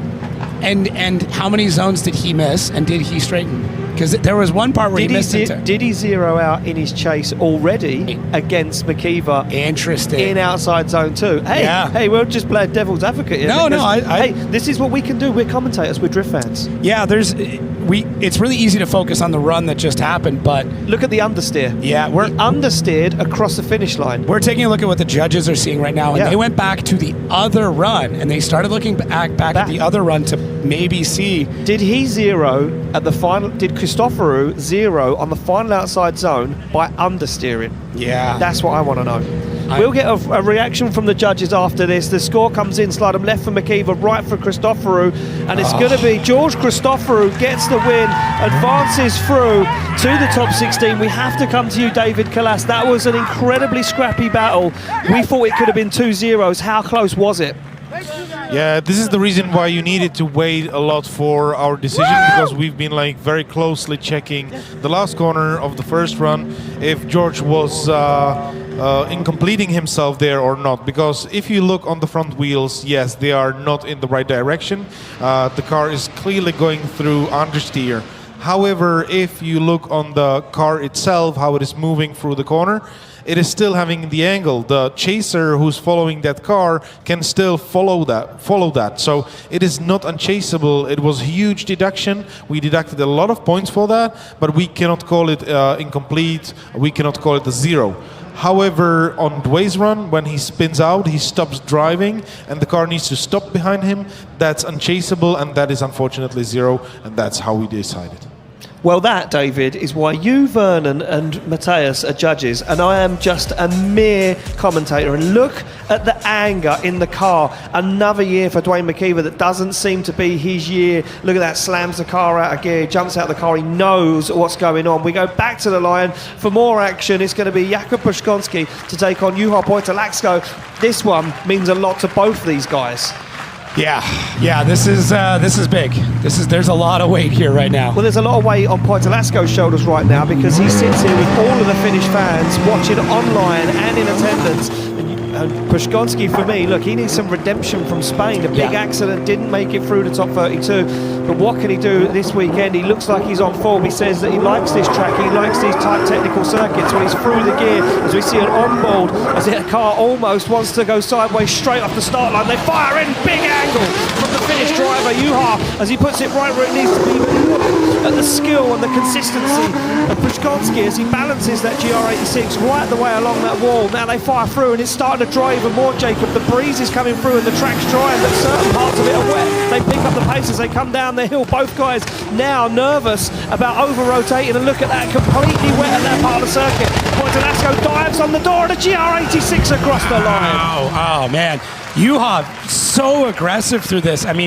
And how many zones did he miss, and did he straighten? Because there was one part where he missed it. Did he zero out in his chase already against McKeever Interesting. in outside zone 2? Hey, Yeah. hey, we'll just play devil's advocate here. No, because, no, hey, this is what we can do. We're commentators. We're drift fans. Yeah, it's really easy to focus on the run that just happened, but Look at the understeer. yeah, He understeered across the finish line. we're taking a look at what the judges are seeing right now, and Yeah. they went back to the other run, and they started looking back at the other run to maybe see. Did he zero at the final? Did Christoforou zero on the final outside zone by understeering? Yeah. That's what I want to know. We'll get a reaction from the judges after this. The score comes in, slide them left for McKeever, right for Christoforou, and it's going to be George Christoforou gets the win, advances through to the top 16. We have to come to you, David Kalas. That was an incredibly scrappy battle. We thought it could have been 2-0. How close was it? Yeah, this is the reason why you needed to wait a lot for our decision, because we've been like very closely checking the last corner of the first run if George was in completing himself there or not. Because if you look on the front wheels, yes, they are not in the right direction. The car is clearly going through understeer. However, if you look on the car itself, how it is moving through the corner, it is still having the angle. The chaser who's following that car can still follow that. So it is not unchaseable. It was a huge deduction. We deducted a lot of points for that, but we cannot call it incomplete. We cannot call it a 0. However, on Dway's run, when he spins out, he stops driving, and the car needs to stop behind him. That's unchaseable, and that is unfortunately 0, and that's how we decided. Well, that, David, is why you, Vernon, and Matthias are judges, and I am just a mere commentator. And look at the anger in the car. Another year for Dwayne McKeever that doesn't seem to be his year. Look at that, slams the car out of gear, jumps out of the car. He knows what's going on. We go back to the line for more action. It's going to be Jakub Puszkonski to take on Juha Poitalaxko. This one means a lot to both these guys. Yeah, this is big. There's a lot of weight here right now. Well, there's a lot of weight on Poitalaxko's shoulders right now because he sits here with all of the Finnish fans watching online and in attendance. And Puszkonski, for me, look, he needs some redemption from Spain. A big accident, didn't make it through the top 32. But what can he do this weekend? He looks like he's on form. He says that he likes this track. He likes these tight technical circuits when he's through the gear. As we see an onboard, as the car almost wants to go sideways straight off the start line. They fire in, big angle from the Finnish driver, Juha, as he puts it right where it needs to be. Look at the skill and the consistency of Puszkonski as he balances that GR86 right the way along that wall. Now they fire through and it's starting to dry even more, Jacob. The breeze is coming through and the track's dry, but certain parts of it are wet. They pick up the pace as they come down the hill. Both guys now nervous about over-rotating, and look at that, completely wet at that part of the circuit. Poitalaxko dives on the door and a GR86 across the line. Oh man, Juha so aggressive through this. I mean,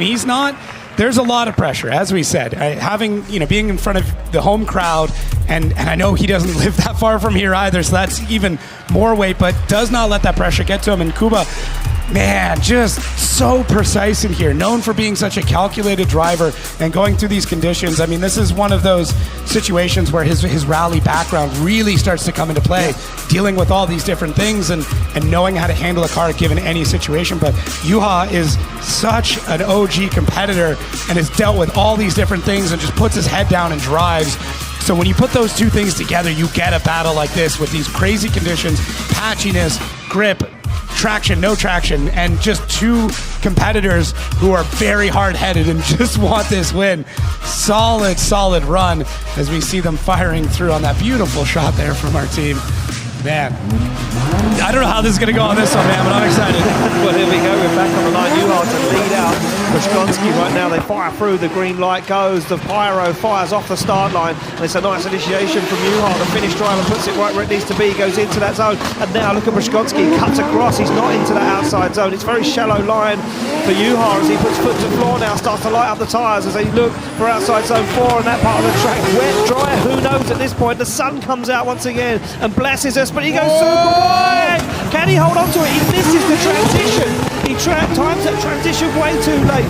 there's a lot of pressure, as we said. Being in front of the home crowd, and I know he doesn't live that far from here either, so that's even more weight, but does not let that pressure get to him. And Kuba, man, just so precise in here, known for being such a calculated driver and going through these conditions. I mean, this is one of those situations where his rally background really starts to come into play, dealing with all these different things and knowing how to handle a car given any situation. But Juha is such an OG competitor and has dealt with all these different things and just puts his head down and drives. So when you put those two things together, you get a battle like this with these crazy conditions, patchiness, grip, traction, no traction, and just two competitors who are very hard-headed and just want this win. Solid run as we see them firing through on that beautiful shot there from our team. Man, I don't know how this is going to go on this one, man, but I'm excited. Well, here we go. We're back on the line. Juha to lead out Puszkonski right now. They fire through. The green light goes. The pyro fires off the start line. And it's a nice initiation from Juha. The Finnish driver puts it right where it needs to be. Goes into that zone. And now look at Puszkonski. Cuts across. He's not into that outside zone. It's a very shallow line for Juha as he puts foot to floor now. Starts to light up the tyres as they look for outside zone 4 and that part of the track. Wet, dry, who knows at this point. The sun comes out once again and blesses us. But he goes super wide. Can he hold on to it? He misses the transition. He times that transition way too late.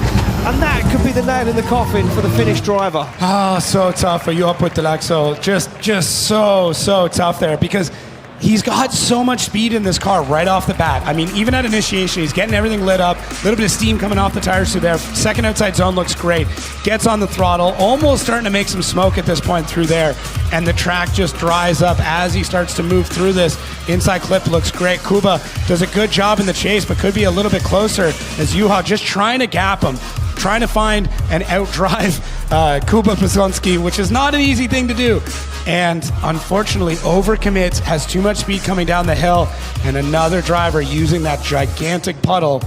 And that could be the nail in the coffin for the Finnish driver. Oh, so tough for Juha Puttalaakso. Just so tough there, because he's got so much speed in this car right off the bat. I mean, even at initiation, he's getting everything lit up. A little bit of steam coming off the tires through there. Second outside zone looks great. Gets on the throttle, almost starting to make some smoke at this point through there. And the track just dries up as he starts to move through this. Inside clip looks great. Kuba does a good job in the chase, but could be a little bit closer as Juha just trying to gap him, trying to find and outdrive Kuba Puskonsky, which is not an easy thing to do. And unfortunately, overcommits, has too much speed coming down the hill, and another driver using that gigantic puddle,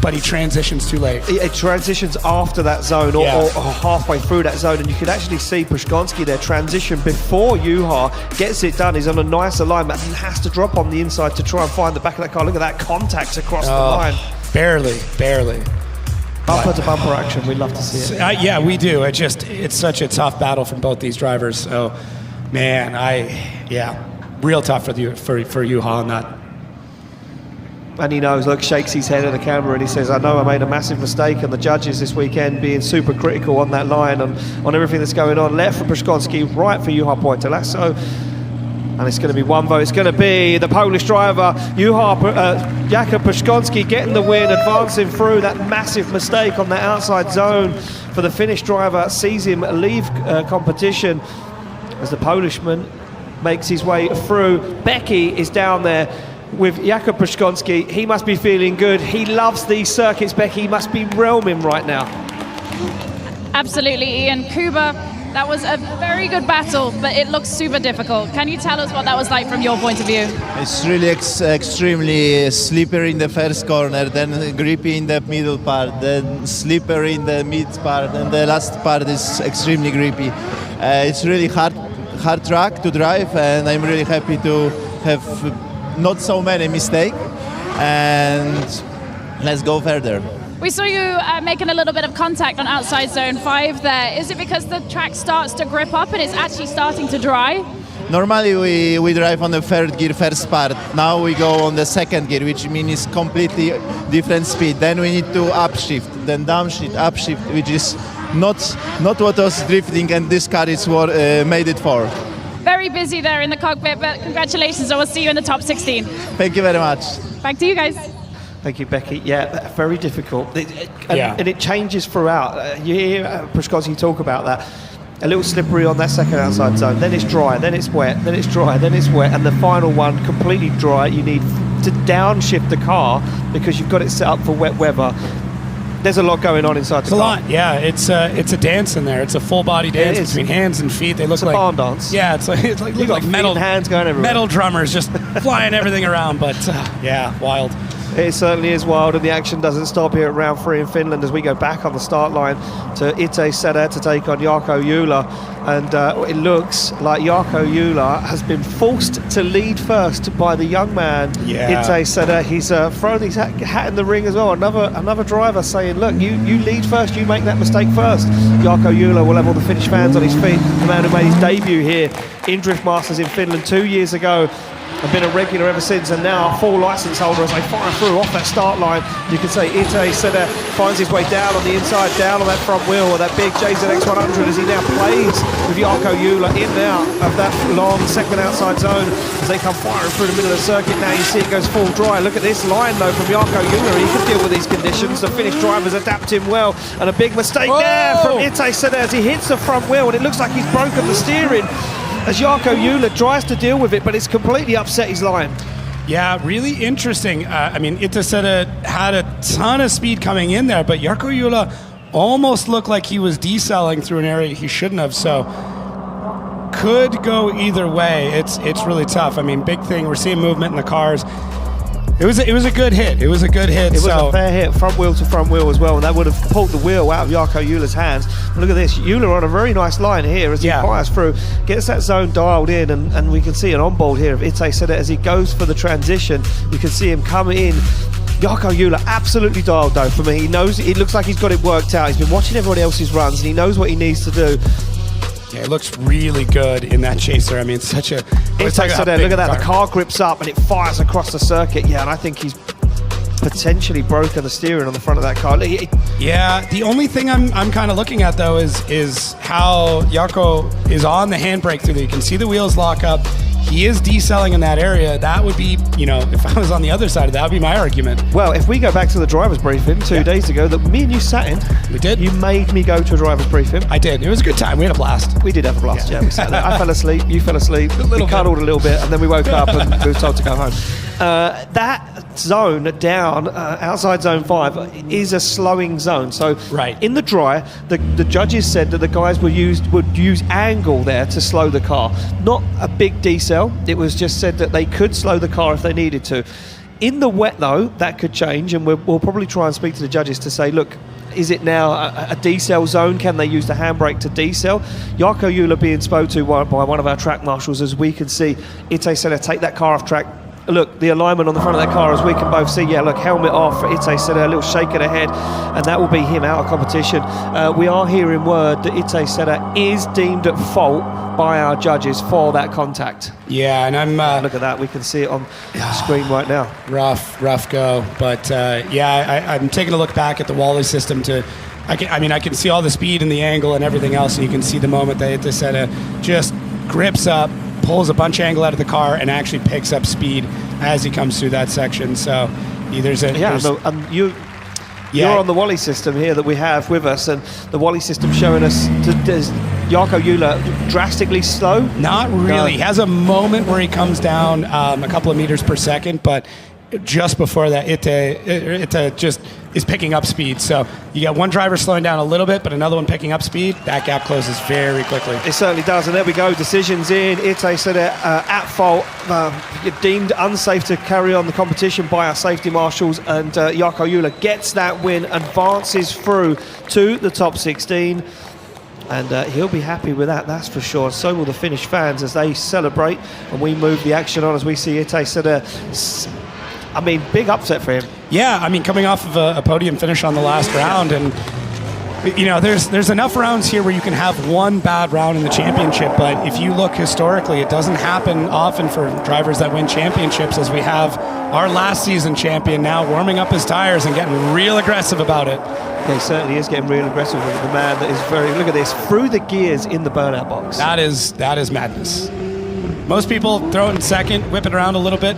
but he transitions too late. It transitions after that zone or halfway through that zone, and you can actually see Puskonsky there transition before Juha gets it done. He's on a nice alignment and has to drop on the inside to try and find the back of that car. Look at that contact across the line. Barely. Bumper to bumper action, we'd love to see it. Yeah, we do. It's such a tough battle from both these drivers. So, man, real tough for Juha on that. And he knows, look, shakes his head at the camera and he says, I know I made a massive mistake, and the judges this weekend being super critical on that line and on everything that's going on. Left for Puskonsky, right for Juha Puttalaakso. And it's going to be one vote. It's going to be the Polish driver, Jakub Puskonsky, getting the win, advancing through that massive mistake on the outside zone. For the Finnish driver, sees him leave competition as the Polishman makes his way through. Becky is down there with Jakub Puskonsky. He must be feeling good. He loves these circuits, Becky. He must be realming right now. Absolutely, Ian. Kuba, that was a very good battle, but it looks super difficult. Can you tell us what that was like from your point of view? It's really extremely slippery in the first corner, then grippy in the middle part, then slippery in the mid part, and the last part is extremely grippy. It's really hard track to drive, and I'm really happy to have not so many mistakes, and let's go further. We saw you making a little bit of contact on outside zone 5 there. Is it because the track starts to grip up and it's actually starting to dry? Normally we drive on the third gear first part. Now we go on the second gear, which means completely different speed. Then we need to upshift, then downshift, upshift, which is not what was drifting, and this car is what made it for. Very busy there in the cockpit, but congratulations, and we'll see you in the top 16. Thank you very much. Back to you guys. Thank you, Becky. Yeah, very difficult. And it changes throughout. You hear Puskonsky talk about that. A little slippery on that second outside zone. Then it's dry, then it's wet, then it's dry, then it's wet. And the final one, completely dry. You need to downshift the car because you've got it set up for wet weather. There's a lot going on inside the car. It's a lot, yeah. It's a dance in there. It's a full body dance between hands and feet. They look like a barn dance. Yeah, it's like metal hands going everywhere. Metal drummers just flying everything around. But wild. It certainly is wild, and the action doesn't stop here at round 3 in Finland as we go back on the start line to Ite Seda to take on Jarkko Juhla. And it looks like Jarkko Juhla has been forced to lead first by the young man, Ite Seda. He's thrown his hat in the ring as well. Another driver saying, look, you lead first, you make that mistake first. Jarkko Juhla will have all the Finnish fans on his feet. The man who made his debut here in Drift Masters in Finland 2 years ago. I've been a regular ever since, and now a full licence holder as they fire through off that start line. You can say Ite Seda finds his way down on the inside, down on that front wheel, or that big JZX 100 as he now plays with Jarkko Juhla in and out of that long second outside zone as they come firing through the middle of the circuit. Now you see it goes full dry. Look at this line though from Jarkko Juhla. He can deal with these conditions. The Finnish drivers adapt him well, and a big mistake there from Ite Seda as he hits the front wheel, and it looks like he's broken the steering as Jarkko Juhla tries to deal with it, but it's completely upset his line. Yeah, really interesting. Ite Seda had a ton of speed coming in there, but Jarkko Juhla almost looked like he was decelling through an area he shouldn't have, so could go either way. It's really tough. I mean, big thing, we're seeing movement in the cars. It was a good hit. It was a a fair hit, front wheel to front wheel as well, and that would have pulled the wheel out of Jarkko Juhla's hands. But look at this, Juhla on a very nice line here as he fires through, gets that zone dialed in, and we can see an onboard here of Ite Seda as he goes for the transition. You can see him come in. Jarkko Juhla absolutely dialed though for me. He knows, it looks like he's got it worked out. He's been watching everybody else's runs and he knows what he needs to do. Yeah, it looks really good in that chaser. I mean, it's such a... Look at that, the car grips up and it fires across the circuit. Yeah, and I think he's potentially broken the steering on the front of that car. Yeah, the only thing I'm kind of looking at though is how Jaakko is on the handbrake through there. You can see the wheels lock up. He is decelling in that area. That would be, if I was on the other side of that, would be my argument. Well, if we go back to the driver's briefing 2 days ago that me and you sat in. We did. You made me go to a driver's briefing. I did. It was a good time. We had a blast. We did have a blast, yeah. We sat there. I fell asleep, you fell asleep, we cuddled a little bit, and then we woke up and we were told to go home. That zone down, outside zone 5, is a slowing zone. So right. In the dry, the judges said that the guys would use angle there to slow the car. Not a big decel. It was just said that they could slow the car if they needed to. In the wet, though, that could change, and we'll probably try and speak to the judges to say, look, is it now a decel zone? Can they use the handbrake to decel? Jaakko Jula being spoke to by one of our track marshals, as we can see Ite Sena take that car off track. Look, the alignment on the front of that car, as we can both see, yeah, look, helmet off, Ite Sena, a little shake of the head, and that will be him out of competition. We are hearing word that Ite Sena is deemed at fault by our judges for that contact. Yeah, and I'm... look at that, we can see it on the screen right now. Rough go, but I'm taking a look back at the Wally system I can see all the speed and the angle and everything else, and you can see the moment that Ite Sena just grips up, pulls a bunch of angle out of the car, and actually picks up speed as he comes through that section. So you're on the Wally system here that we have with us, and the Wally system showing us does Jaakko Jula drastically slow? Not really. No. He has a moment where he comes down a couple of meters per second, but just before that, Ite just is picking up speed. So you got one driver slowing down a little bit, but another one picking up speed. That gap closes very quickly. It certainly does, and there we go. Decisions in. Ite Sena at fault. Deemed unsafe to carry on the competition by our safety marshals, and Jaakko Jula gets that win, advances through to the top 16. And he'll be happy with that, that's for sure. So will the Finnish fans as they celebrate, and we move the action on as we see Ite Sena. Big upset for him. Yeah, coming off of a podium finish on the last round, and there's enough rounds here where you can have one bad round in the championship, but if you look historically, it doesn't happen often for drivers that win championships, as we have our last season champion now warming up his tires and getting real aggressive about it. Yeah, he certainly is getting real aggressive with the man that is look at this, through the gears in the burnout box. That is madness. Most people throw it in second, whip it around a little bit.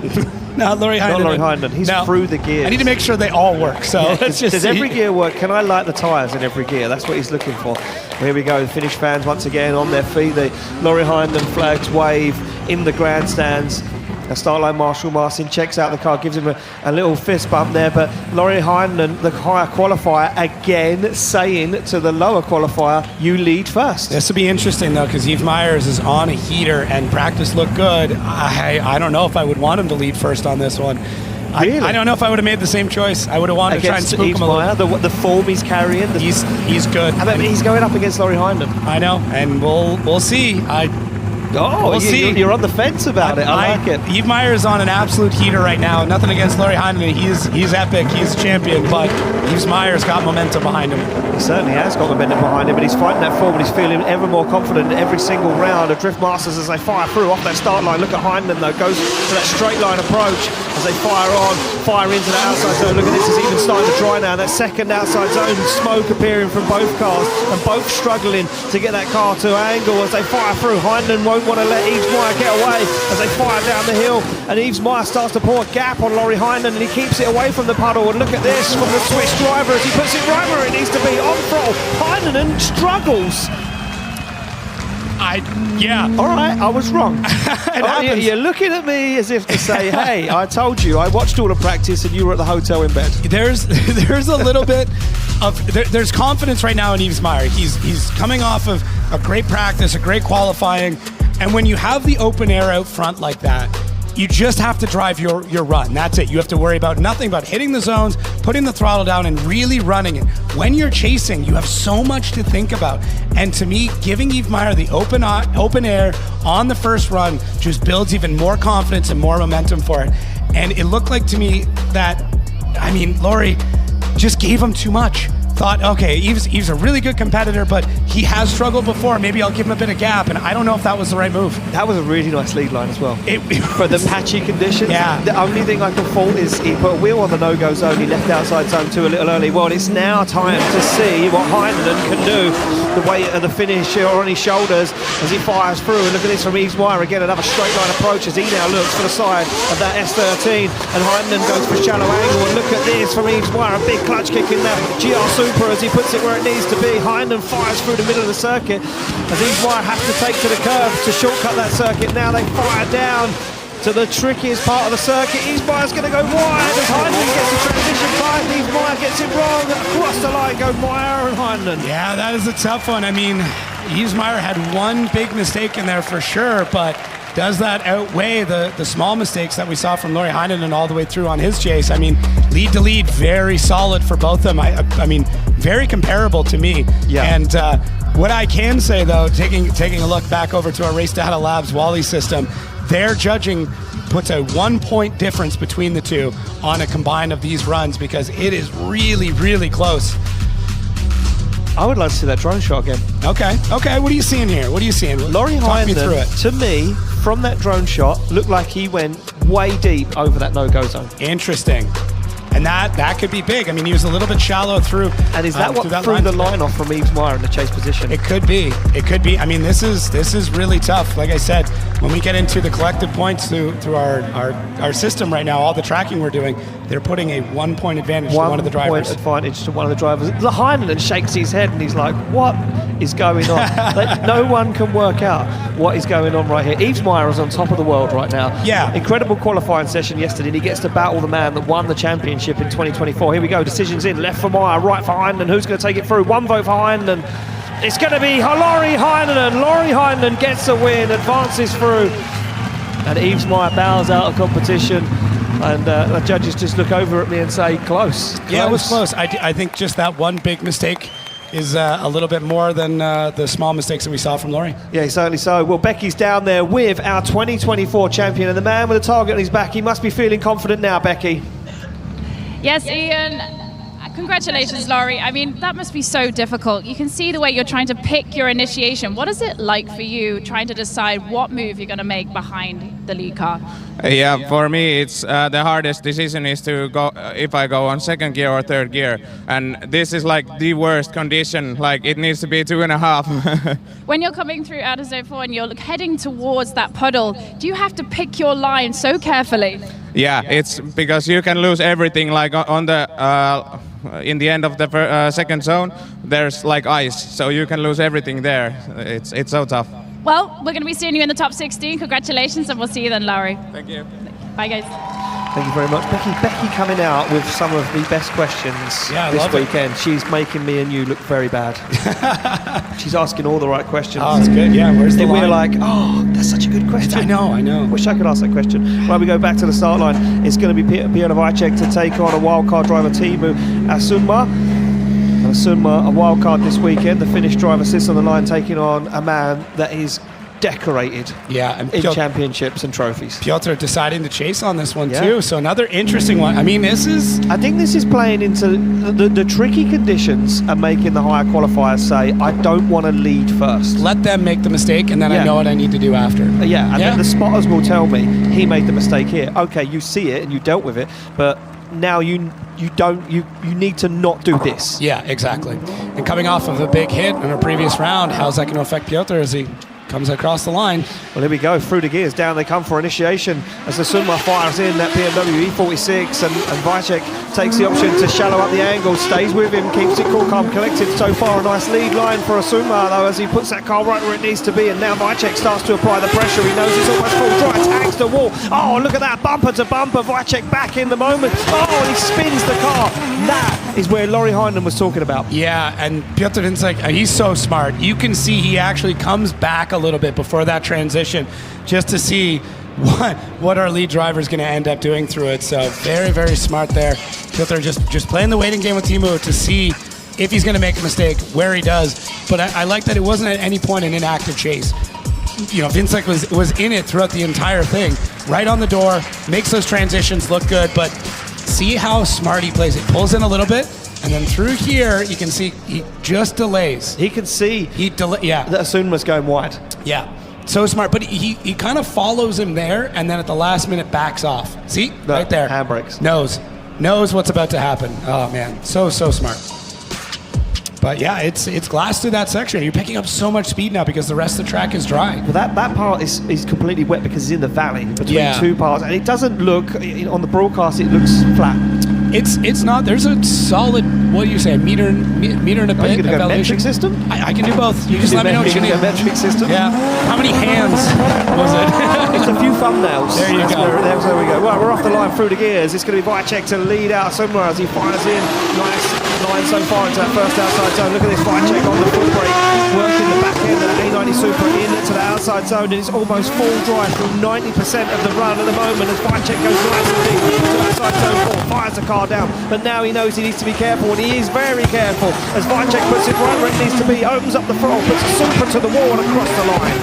Not Laurie Heinen. Not Laurie Heinen. He's through the gears. I need to make sure they all work. So let's just does every gear work? Can I light the tyres in every gear? That's what he's looking for. Here we go. The Finnish fans once again on their feet. The Laurie Heinen flags wave in the grandstands. A Starline Marshall Martin checks out the car, gives him a little fist bump there, but Laurie Heinen, the higher qualifier, again saying to the lower qualifier, you lead first. This will be interesting though, because Yves Myers is on a heater and practice looked good. I don't know if I would want him to lead first on this one. Really? I don't know if I would have made the same choice. I would have wanted to try and spook him a little. The form he's carrying. He's good. He's going up against Laurie Heinen. I know, and we'll see. We'll see. You're on the fence about it. I like it. Yves Meyer is on an absolute heater right now. Nothing against Laurie Heinen. He's epic. He's champion, but Yves Meyer's got momentum behind him. He certainly has got momentum behind him, but he's fighting that forward. He's feeling ever more confident every single round. The Drift Masters as they fire through off that start line. Look at Heinen though, goes to that straight line approach as they fire into the outside zone. Look at this, it's even starting to dry now. That second outside zone, smoke appearing from both cars, and both struggling to get that car to angle as they fire through. Heinen won't want to let Yves Meyer get away as they fire down the hill, and Yves Meyer starts to pour a gap on Laurie Heinen, and he keeps it away from the puddle. And look at this from the Swiss driver as he puts it right where it needs to be, on throttle. Heinen struggles. All right, I was wrong. You're looking at me as if to say, hey, I told you, I watched all the practice and you were at the hotel in bed. There's a little bit of, there's confidence right now in Yves Meyer. He's coming off of a great practice, a great qualifying, and when you have the open air out front like that, you just have to drive your run. That's it. You have to worry about nothing but hitting the zones, putting the throttle down, and really running it. When you're chasing, you have so much to think about. And to me, giving Yves Meyer the open air on the first run just builds even more confidence and more momentum for it. And it looked like to me that, Laurie just gave him too much. thought, okay, Yves a really good competitor, but he has struggled before. Maybe I'll give him a bit of gap, and I don't know if that was the right move. That was a really nice lead line as well. For the patchy conditions, yeah. The only thing I can fault is he put a wheel on the no-go zone, he left outside zone 2 a little early. Well, it's now time to see what Heinonen can do. The weight of the finish on his shoulders as he fires through. And look at this from Yves Meyer, again another straight line approach as he now looks for the side of that S13, and Heinonen goes for a shallow angle. And look at this from Yves Meyer, a big clutch kick in that GR Super as he puts it where it needs to be. Heinonen fires through the middle of the circuit as Yves Meyer has to take to the curve to shortcut that circuit. Now they fire down to the trickiest part of the circuit. Yves Meyer's going to go wide as Heinonen gets the transition tight. Yves Meyer gets it wrong. Across the line go Meyer and Heinonen. Yeah, that is a tough one. I mean, Yves Meyer had one big mistake in there for sure, but does that outweigh the small mistakes that we saw from Lauri Heinonen all the way through on his chase? I mean, lead to lead, very solid for both of them. I mean, very comparable to me. Yeah. And what I can say, though, taking a look back over to our Race Data Labs Wally system, their judging puts a 1 point difference between the two on a combine of these runs because it is really, really close. I would like to see that drone shot again. Okay. What are you seeing here? What are you seeing? Lauri Talk me through it. Heinonen, to me, from that drone shot, looked like he went way deep over that no-go zone. Interesting. And that could be big. I mean, he was a little bit shallow through. And is that what threw the line off from Yves Meyer in the chase position? It could be. I mean, this is really tough. Like I said, when we get into the collective points through our system right now, all the tracking we're doing, they're putting a 1 point advantage to one of the drivers. 1 point advantage to one of the drivers. The Heinonen shakes his head and he's like, what is going on? Like, no one can work out what is going on right here. Yves Meyer is on top of the world right now. Yeah. Incredible qualifying session yesterday, and he gets to battle the man that won the championship in 2024. Here we go, decisions in, left for Meyer, right for Heinonen. Who's going to take it through? One vote for Heinonen. It's going to be Lauri Heinonen. Lauri Heinonen gets a win, advances through, and Yves Meyer bows out of competition. And the judges just look over at me and say, close. Yeah, it was close. I think just that one big mistake is a little bit more than the small mistakes that we saw from Lauri. Yeah, certainly so. Well, Becky's down there with our 2024 champion, and the man with a target on his back. He must be feeling confident now, Becky. Yes, Ian. Congratulations, Lauri. I mean, that must be so difficult. You can see the way you're trying to pick your initiation. What is it like for you trying to decide what move you're going to make behind the lead car? Yeah, for me, it's the hardest decision is to go if I go on second gear or third gear, and this is like the worst condition. Like it needs to be 2.5. When you're coming through out of zone 4 and you're heading towards that puddle, do you have to pick your line so carefully? Yeah, it's because you can lose everything. Like on the in the end of the second zone, there's like ice, so you can lose everything there. It's so tough. Well, we're going to be seeing you in the top 16. Congratulations, and we'll see you then, Lauri. Thank you. Bye, guys. Thank you very much. Becky coming out with some of the best questions this weekend. She's making me and you look very bad. She's asking all the right questions. Oh, it's good. Yeah, where's the line? We're like, oh, that's such a good question. I know. Wish I could ask that question. Right, we go back to the start line. It's going to be Piotr Wajcik to take on a wildcard driver, Teemu Asunma. Asunma, a wildcard this weekend. The Finnish driver sits on the line taking on a man that is decorated and in championships and trophies. Piotr deciding to chase on this one too, so another interesting one. I mean, I think this is playing into the tricky conditions and making the higher qualifiers say, I don't want to lead first. Let them make the mistake and then I know what I need to do after. Then the spotters will tell me, he made the mistake here. Okay, you see it and you dealt with it, but now you need to not do this. Yeah, exactly. And coming off of a big hit in a previous round, how's that going to affect Piotr as he comes across the line? Well, here we go, through the gears, down they come for initiation as the Sunma fires in that BMW E46 and Wajcik takes the option to shallow up the angle, stays with him, keeps it cool, calm, collected. So far a nice lead line for Sunma though as he puts that car right where it needs to be, and now Wajcik starts to apply the pressure. He knows it's almost full dry, tags the wall. Oh, look at that, bumper to bumper, Wajcik back in the moment. Oh, and he spins the car. That is where Lauri Heinonen was talking about. Yeah, and Piotr Wajcik, he's so smart. You can see he actually comes back a little bit before that transition just to see what our lead driver is going to end up doing through it. So very, very smart there. Piotr just playing the waiting game with Teemu to see if he's going to make a mistake, where he does. But I like that it wasn't at any point an inactive chase. You know, Wajcik was in it throughout the entire thing. Right on the door, makes those transitions look good, but see how smart he plays it. Pulls in a little bit, And then through here, you can see he just delays. He can see that Asunma's going wide. Yeah. So smart, but he kind of follows him there, and then at the last minute backs off. See, right there. Handbrakes. Knows what's about to happen. Oh man, so smart. But yeah, it's glass through that section. You're picking up so much speed now because the rest of the track is dry. Well, that part is completely wet because it's in the valley between two parts, and it doesn't look on the broadcast. It looks flat. It's not. There's a solid. What do you say? Meter and a bit. You can go metric system. I can do both. You just let me know what you need. Metric system. Yeah. How many hands was it? It's a few thumbnails. There you go. There we go. Well, we're off the line through the gears. It's going to be Vicek to lead out somewhere as he fires in. Nice line so far into that first outside zone. Look at this Vicek on the foot brake, working the back end of the A90 Super into the outside zone, and it's almost full drive through 90% of the run at the moment as Vicek goes nice and deep into outside zone 4, fires the car down, but now he knows he needs to be careful, and he is very careful as Vicek puts it right where it needs to be, opens up the throttle, puts a Super to the wall and across the line.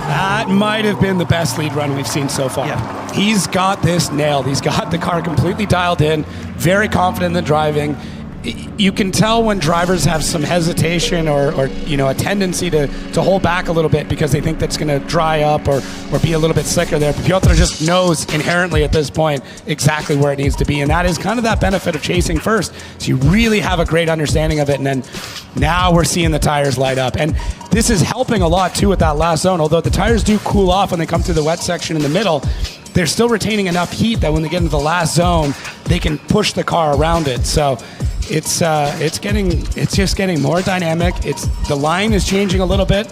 That might have been the best lead run we've seen so far. Yeah. He's got this nailed. He's got the car completely dialed in, very confident in the driving. You can tell when drivers have some hesitation or a tendency to hold back a little bit because they think that's going to dry up or be a little bit slicker there. But Piotr just knows inherently at this point exactly where it needs to be, and that is kind of that benefit of chasing first. So you really have a great understanding of it, and then now we're seeing the tires light up. And this is helping a lot too with that last zone. Although the tires do cool off when they come through the wet section in the middle, they're still retaining enough heat that when they get into the last zone, they can push the car around it. So it's just getting more dynamic. The line is changing a little bit,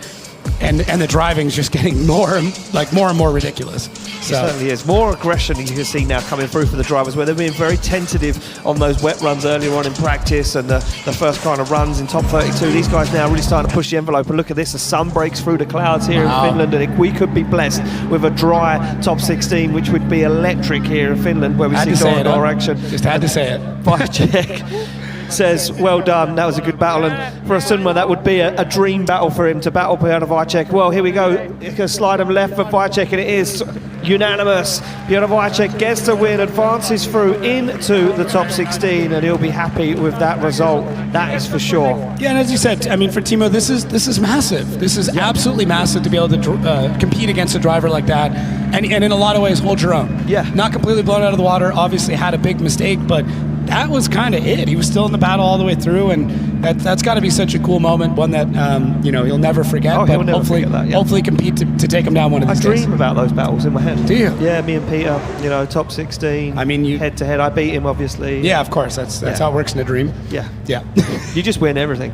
and the driving is just getting more and more ridiculous. So. It certainly is. More aggression you can see now coming through for the drivers, where they've been very tentative on those wet runs earlier on in practice and the first kind of runs in top 32. These guys now really starting to push the envelope, and look at this, the sun breaks through the clouds here in Finland, and if we could be blessed with a dry top 16, which would be electric here in Finland, where we see door action. Just had to say it. Vicek says, well done, that was a good battle, and for Asunma that would be a dream battle for him to battle Piotr Vicek. Well, here we go, it's going to slide him left for Vicek, and it is unanimous. Piotr Vicek gets the win, advances through into the top 16, and he'll be happy with that result, that is for sure. Yeah, and as you said, I mean, for Timo, this is massive. This is absolutely massive to be able to compete against a driver like that, and in a lot of ways hold your own. Yeah. Not completely blown out of the water, obviously had a big mistake, but that was kind of it. He was still in the battle all the way through, and that's got to be such a cool moment, one that he'll never forget. Oh, but he'll never forget that, yeah. Hopefully compete to take him down one of these days. I dream about those battles in my head. Do you? Yeah, me and Peter, top 16. I mean, head to head. I beat him, obviously. Yeah, of course. That's how it works in a dream. Yeah. Yeah. You just win everything.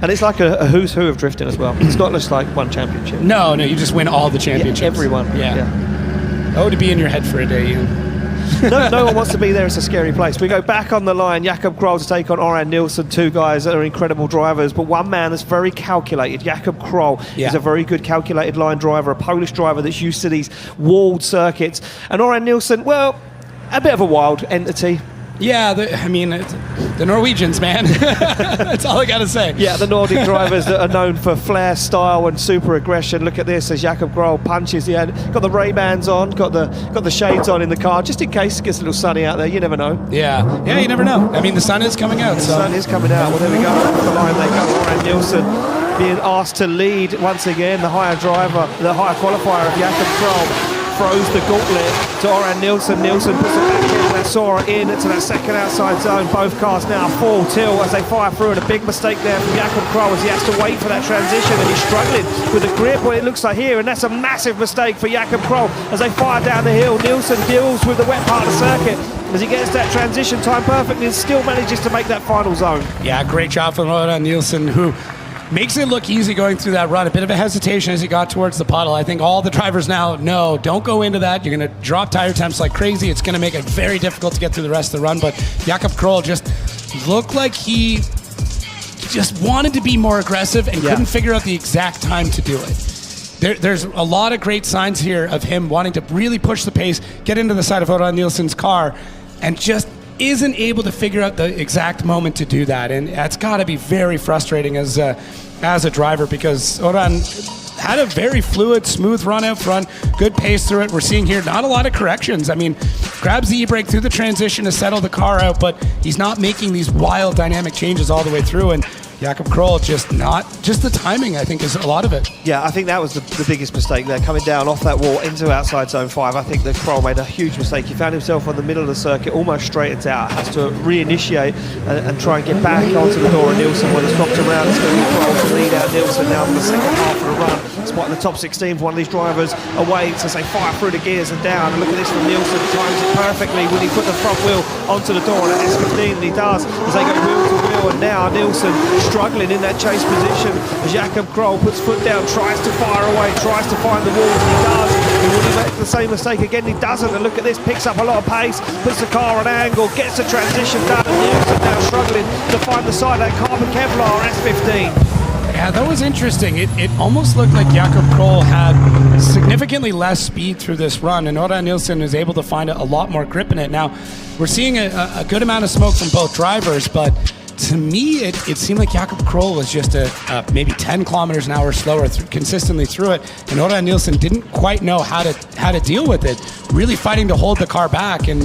And it's like a who's who of drifting as well. It's not just like one championship. No, you just win all the championships. Yeah, everyone. Yeah. Oh, to be in your head for a day, Ian. No one wants to be there. It's a scary place. We go back on the line. Jakob Kroll to take on Oran Nilsson, two guys that are incredible drivers, but one man that's very calculated. Jakob Kroll is a very good calculated line driver, a Polish driver that's used to these walled circuits. And Oran Nilsson, well, a bit of a wild entity. Yeah, the Norwegians, man. That's all I got to say. Yeah, the Nordic drivers that are known for flair, style, and super aggression. Look at this as Jakob Kroll punches. Got the Ray-Bans on, got the shades on in the car, just in case it gets a little sunny out there. You never know. Yeah, you never know. I mean, the sun is coming out. The sun is coming out. Well, there we go. Off the line they go. Oran Nilsson being asked to lead once again. The higher driver, the higher qualifier of Jakob Kroll throws the gauntlet to Oran Nilsson. Nilsson puts it back in, and Sora in into that second outside zone. Both cars now full tilt as they fire through, and a big mistake there from Jakob Kroll as he has to wait for that transition, and he's struggling with the grip, what it looks like here, and that's a massive mistake for Jakob Kroll as they fire down the hill. Nilsson deals with the wet part of the circuit as he gets that transition time perfectly and still manages to make that final zone. Yeah, great job from Oran Nilsson, who makes it look easy going through that run. A bit of a hesitation as he got towards the puddle. I think all the drivers now know, don't go into that. You're going to drop tire temps like crazy. It's going to make it very difficult to get through the rest of the run. But Jakob Kroll just looked like he just wanted to be more aggressive and couldn't figure out the exact time to do it. There's a lot of great signs here of him wanting to really push the pace, get into the side of Oran Nilsson's car, and just isn't able to figure out the exact moment to do that. And that's got to be very frustrating as a driver, because Oran had a very fluid, smooth run out front, good pace through it. We're seeing here not a lot of corrections. I mean, grabs the e-brake through the transition to settle the car out, but he's not making these wild dynamic changes all the way through. And Jakob Kroll just the timing, I think, is a lot of it. Yeah, I think that was the biggest mistake there, coming down off that wall into outside zone 5. I think that Kroll made a huge mistake. He found himself on the middle of the circuit, almost straightens out, has to reinitiate and try and get back onto the door of Nielsen. When it's knocked around, it's going to be Kroll to lead out Nielsen now for the second half of the run. Spotting the top 16 for one of these drivers away to say fire through the gears and down. And look at this from Nielsen, times it perfectly when he put the front wheel onto the door on that S15, and he does as they go wheel to wheel. And now Nielsen struggling in that chase position as Jakob Kroll puts foot down, tries to fire away, tries to find the walls, and he does. And will he make the same mistake again? He doesn't. And look at this, picks up a lot of pace, puts the car on angle, gets the transition done, and Nielsen now struggling to find the side of that carbon Kevlar S15. Yeah, that was interesting. It almost looked like Jakob Kroll had significantly less speed through this run, and Oda Nielsen is able to find a lot more grip in it. Now, we're seeing a good amount of smoke from both drivers, but to me, it seemed like Jakob Kroll was just maybe 10 kilometers an hour slower consistently through it, and Oda Nielsen didn't quite know how to deal with it, really fighting to hold the car back, and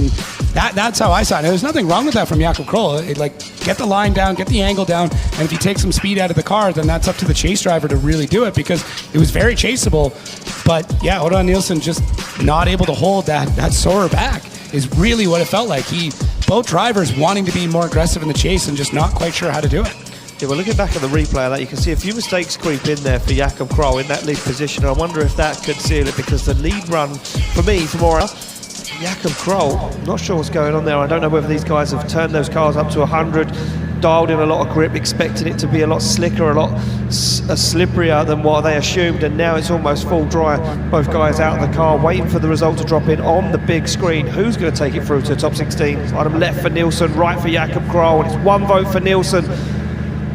that's how I saw it. There's nothing wrong with that from Jakob Kroll. Get the line down, get the angle down, and if you take some speed out of the car, then that's up to the chase driver to really do it, because it was very chaseable. But yeah, Oda Nielsen just not able to hold that Soarer back is really what it felt like. Both drivers wanting to be more aggressive in the chase and just not quite sure how to do it. Yeah, well, looking back at the replay of that, you can see a few mistakes creep in there for Jakob Kroll in that lead position. I wonder if that could seal it, because the lead run, for me, for Mora, Jakob Kroll, I'm not sure what's going on there. I don't know whether these guys have turned those cars up to 100, dialed in a lot of grip, expecting it to be a lot slicker, a lot slipperier than what they assumed, and now it's almost full dry. Both guys out of the car, waiting for the result to drop in on the big screen. Who's going to take it through to the top 16? Bottom left for Nielsen, right for Jakob Kroll, and it's one vote for Nielsen.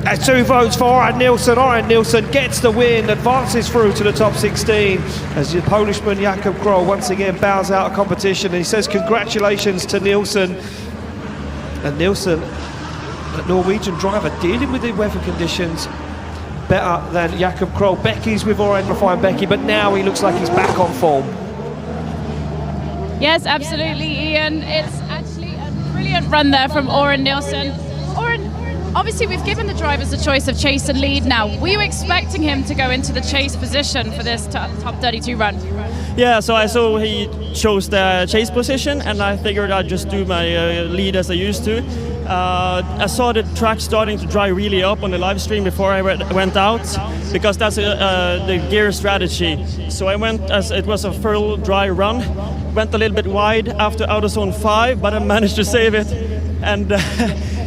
That's 2 votes for Oran Nielsen. Oran Nielsen gets the win, advances through to the top 16 as the Polishman Jakob Kroll once again bows out of competition, and he says congratulations to Nielsen. And Nielsen, a Norwegian driver, dealing with the weather conditions better than Jakob Kroll. Becky's with Oran Refine Becky, but now he looks like he's back on form. Yes, absolutely, Ian. It's actually a brilliant run there from Oran Nielsen. Oran, obviously, we've given the drivers the choice of chase and lead now. Were you expecting him to go into the chase position for this top 32 run? Yeah, so I saw he chose the chase position, and I figured I'd just do my lead as I used to. I saw the track starting to dry really up on the live stream before I went out, because that's the gear strategy. So I went, as it was a full dry run, went a little bit wide after out of zone 5, but I managed to save it and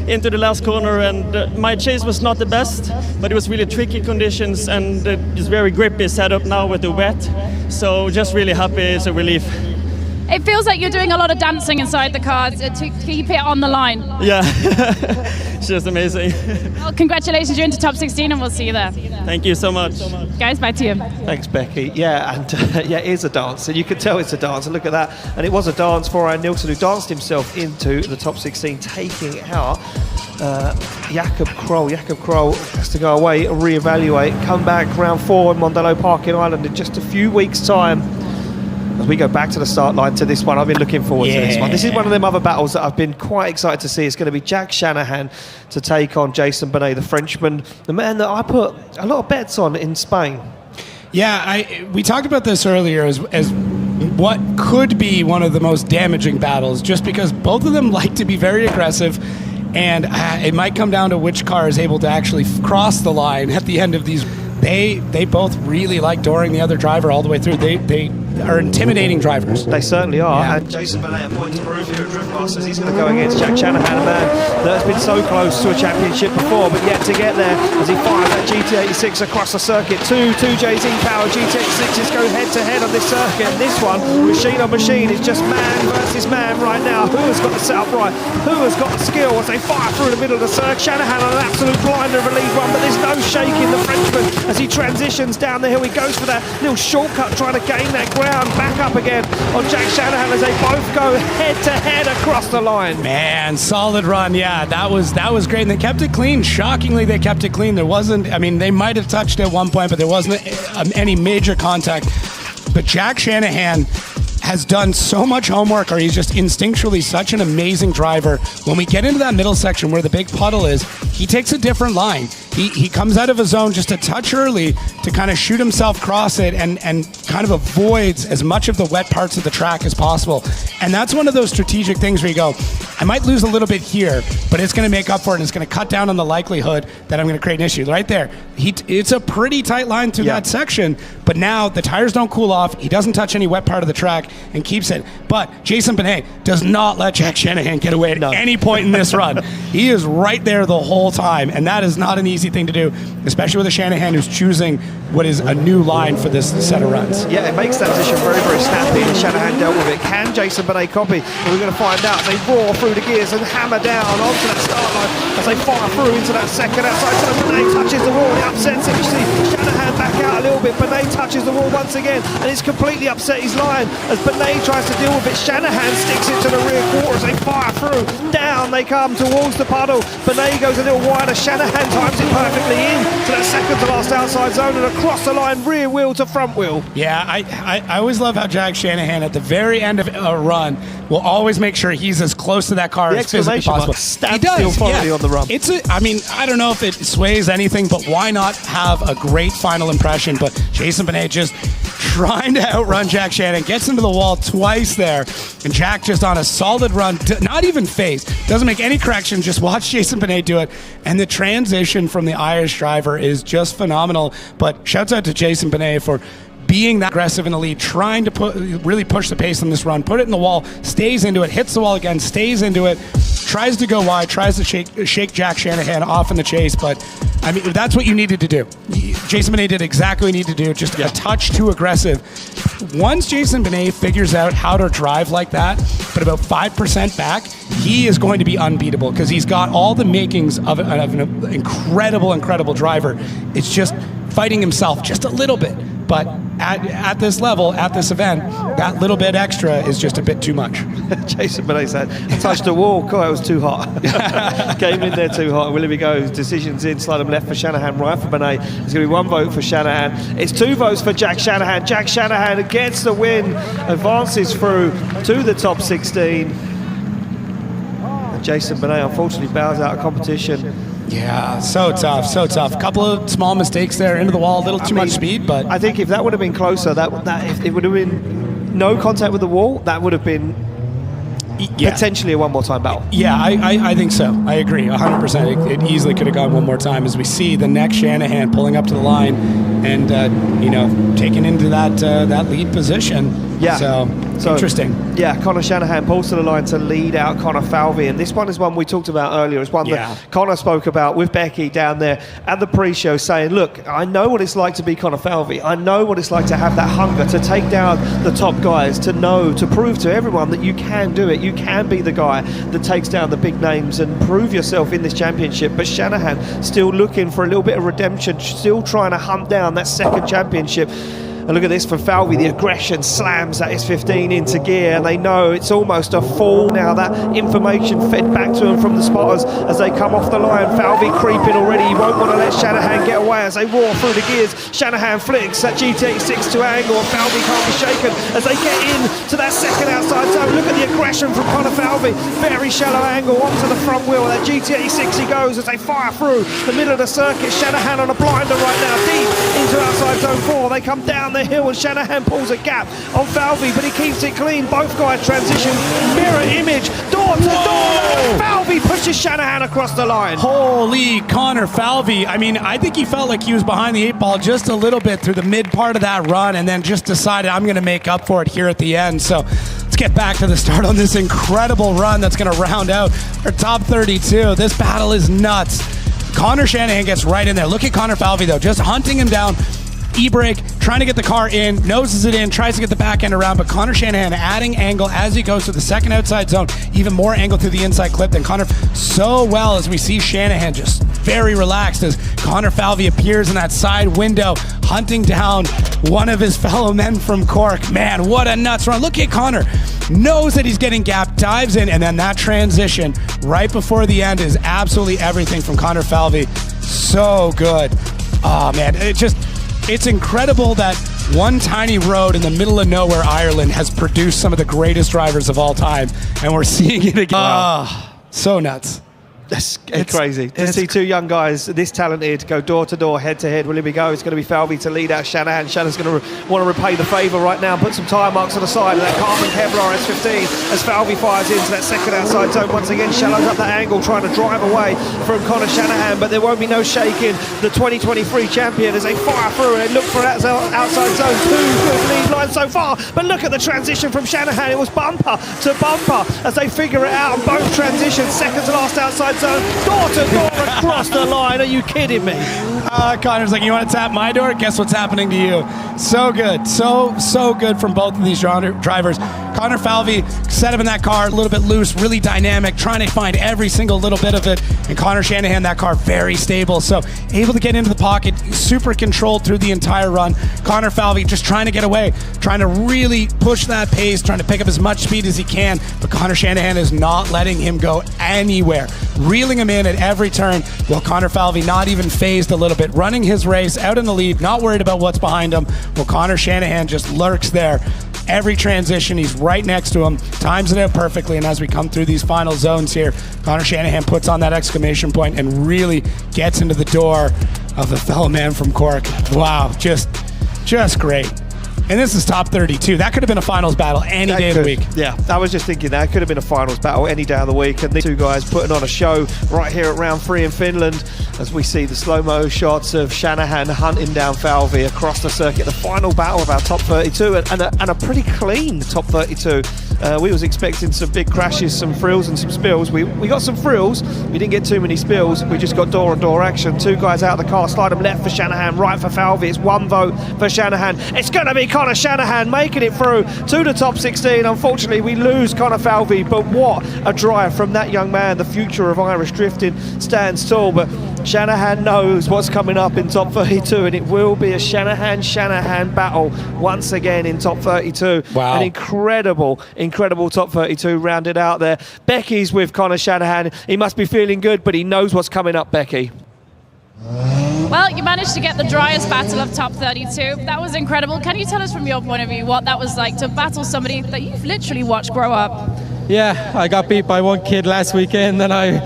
into the last corner, and my chase was not the best, but it was really tricky conditions and it's very grippy setup now with the wet, so just really happy. It's a relief. It feels like you're doing a lot of dancing inside the car to keep it on the line. Yeah, it's just amazing. Well, congratulations, you're into top 16 and we'll see you there. Thank you so much. Guys, back to you. Thanks, Becky. Yeah, and yeah, it is a dance, and you can tell it's a dance, and look at that. And it was a dance for Oran Nielsen, who danced himself into the top 16, taking out Jakob Kroll. Jakob Kroll has to go away, reevaluate, come back round 4 in Mondelo Park in Ireland in just a few weeks' time. As we go back to the start line to this one, I've been looking forward to this one. This is one of them other battles that I've been quite excited to see. It's going to be Jack Shanahan to take on Jason Bonnet, the Frenchman, the man that I put a lot of bets on in Spain. Yeah, we talked about this earlier as what could be one of the most damaging battles, just because both of them like to be very aggressive, and it might come down to which car is able to actually cross the line at the end of these. They both really like dooring the other driver all the way through. They are intimidating drivers. They certainly are. Yeah. And Jason Bonnet, a point to prove here at Drift Masters. He's going to go against Jack Shanahan, a man that has been so close to a championship before, but yet to get there as he fires that GT86 across the circuit. Two JZ Power GT86s go head to head on this circuit. And this one, machine on machine, is just man versus man right now. Who has got the setup right? Who has got the skill as they fire through the middle of the circuit? Shanahan on an absolute blinder of a lead run, but there's no shaking the Frenchman as he transitions down the hill. He goes for that little shortcut trying to gain that ground. around, back up again on Jack Shanahan as they both go head-to-head across the line. Man, solid run. Yeah, that was great. And they kept it clean. Shockingly, they kept it clean. There wasn't, I mean, they might have touched at one point, but there wasn't any major contact. But Jack Shanahan has done so much homework, or he's just instinctually such an amazing driver. When we get into that middle section where the big puddle is, he takes a different line. He comes out of his zone just a touch early to kind of shoot himself across it and kind of avoids as much of the wet parts of the track as possible. And that's one of those strategic things where you go, I might lose a little bit here, but it's going to make up for it, and it's going to cut down on the likelihood that I'm going to create an issue. Right there, it's a pretty tight line through that section, but now the tires don't cool off. He doesn't touch any wet part of the track and keeps it. But Jason Benet does not let Jack Shanahan get away at any point in this run. He is right there the whole time, and that is not an easy thing to do, especially with a Shanahan who's choosing what is a new line for this set of runs. Yeah, it makes that position very, very snappy, and Shanahan dealt with it. Can Jason Benet copy? Well, we're going to find out. They roar through the gears and hammer down onto that start line as they fire through into that second outside. So Benet touches the wall, it upsets him. You see Shanahan back out a little bit. Benet touches the wall once again, and it's completely upset his line. As Benet tries to deal with it, Shanahan sticks it to the rear quarter as they fire through. Down they come towards the puddle. Benet goes a little wider. Shanahan times it perfectly in to that second to last outside zone and across the line, rear wheel to front wheel. Yeah, I always love how Jack Shanahan at the very end of a run will always make sure he's as close to that car as physically possible. He does, on the run. I mean, I don't know if it sways anything, but why not have a great final impression? But Jason Benet just trying to outrun Jack Shanahan, gets into the wall twice there, and Jack just on a solid run, not even phased, doesn't make any corrections, just watch Jason Benet do it, and the transition from the Irish driver is just phenomenal. But shouts out to Jason Benet for being that aggressive in the lead, trying to really push the pace on this run, put it in the wall, stays into it, hits the wall again, stays into it, tries to go wide, tries to shake Jack Shanahan off in the chase. But I mean, that's what you needed to do. Jason Benet did exactly what he needed to do, just a touch too aggressive. Once Jason Benet figures out how to drive like that, but about 5% back, he is going to be unbeatable because he's got all the makings of an incredible driver. It's just fighting himself just a little bit. But at this level, at this event, that little bit extra is just a bit too much. Jason Benet said, I touched the wall, God, it was too hot. Came in there too hot. Well, here we go. Decisions in, slide them left for Shanahan, right for Benet. There's going to be one vote for Shanahan. It's 2 votes for Jack Shanahan. Jack Shanahan gets the win, advances through to the top 16. And Jason Benet unfortunately bows out of competition. Yeah, so tough. A couple of small mistakes there, into the wall, a little too much speed, but I think if that would have been closer, that if it would have been no contact with the wall, that would have been potentially a one more time battle. Yeah, I think so. I agree, 100%. It easily could have gone one more time as we see the next Shanahan pulling up to the line and taking into that lead position. Yeah. So interesting. Yeah, Conor Shanahan pulls to the line to lead out Connor Falvey, and this one is one we talked about earlier. It's one that Connor spoke about with Becky down there at the pre-show, saying, look, I know what it's like to be Connor Falvey. I know what it's like to have that hunger, to take down the top guys, to prove to everyone that you can do it. You can be the guy that takes down the big names and prove yourself in this championship. But Shanahan still looking for a little bit of redemption, still trying to hunt down that second championship. And look at this for Falvey, the aggression slams that S15 into gear, and they know it's almost a fall now. That information fed back to them from the spotters as they come off the line. Falvey creeping already, he won't want to let Shanahan get away as they roar through the gears. Shanahan flicks that GT86 to angle, and Falvey can't be shaken as they get in to that second outside zone. Look at the aggression from Connor Falvey, very shallow angle onto the front wheel. That GT86 he goes as they fire through the middle of the circuit. Shanahan on a blinder right now, deep into outside zone 4. They come down the hill and Shanahan pulls a gap on Falvey, but he keeps it clean. Both guys transition, mirror image, door to door. Falvey pushes Shanahan across the line. Holy Connor Falvey. I mean, I think he felt like he was behind the 8 ball just a little bit through the mid part of that run, and then just decided I'm going to make up for it here at the end. So let's get back to the start on this incredible run that's going to round out our top 32. This battle is nuts. Connor Shanahan gets right in there. Look at Connor Falvey though, just hunting him down. E-brake, trying to get the car in, noses it in, tries to get the back end around, but Connor Shanahan adding angle as he goes to the second outside zone, even more angle through the inside clip than Connor. So well as we see Shanahan just very relaxed as Connor Falvey appears in that side window, hunting down one of his fellow men from Cork. Man, what a nuts run. Look at Connor. Knows that he's getting gapped, dives in, and then that transition right before the end is absolutely everything from Connor Falvey. So good. Oh, man. It's incredible that one tiny road in the middle of nowhere, Ireland, has produced some of the greatest drivers of all time, and we're seeing it again. Wow. So nuts. It's crazy to see two young guys this talented go door to door, head to head. Well, here we go. It's going to be Falvey to lead out Shanahan. Shanahan's going to want to repay the favour right now, put some tyre marks on the side of that carbon Kevlar S15 as Falvey fires into that second outside zone. Once again, shallows up that angle, trying to drive away from Connor Shanahan, but there won't be no shaking. The 2023 champion as they fire through and they look for that outside zone. Two good lead lines so far, but look at the transition from Shanahan. It was bumper to bumper as they figure it out on both transitions. Second to last outside zone, door to door across the line. Are you kidding me? Connor's like, you want to tap my door? Guess what's happening to you? So good. So good from both of these drivers. Connor Falvey set him in that car a little bit loose, really dynamic, trying to find every single little bit of it. And Connor Shanahan, that car very stable. So able to get into the pocket, super controlled through the entire run. Connor Falvey just trying to get away, trying to really push that pace, trying to pick up as much speed as he can. But Connor Shanahan is not letting him go anywhere. Reeling him in at every turn, while Connor Falvey not even phased a little bit, running his race out in the lead, not worried about what's behind him, while Connor Shanahan just lurks there. Every transition, he's right next to him, times it out perfectly, and as we come through these final zones here, Connor Shanahan puts on that exclamation point and really gets into the door of the fellow man from Cork. Wow, just great. And this is top 32. That could have been a finals battle any day of the week. Yeah, I was just thinking that could have been a finals battle any day of the week. And these two guys putting on a show right here at round 3 in Finland as we see the slow-mo shots of Shanahan hunting down Falvey across the circuit. The final battle of our top 32 and a pretty clean top 32. We was expecting some big crashes, some frills and some spills. We got some frills. We didn't get too many spills. We just got door-on-door action. Two guys out of the car, slide them left for Shanahan, right for Falvey. It's one vote for Shanahan. It's going to be Connor Shanahan making it through to the top 16. Unfortunately, we lose Connor Falvey, but what a drive from that young man. The future of Irish drifting stands tall, but Shanahan knows what's coming up in top 32, and it will be a Shanahan battle once again in top 32. Wow. An incredible top 32 rounded out there. Becky's with Connor Shanahan. He must be feeling good, but he knows what's coming up, Becky. Well, you managed to get the driest battle of top 32. That was incredible. Can you tell us from your point of view what that was like to battle somebody that you've literally watched grow up? Yeah, I got beat by one kid last weekend and I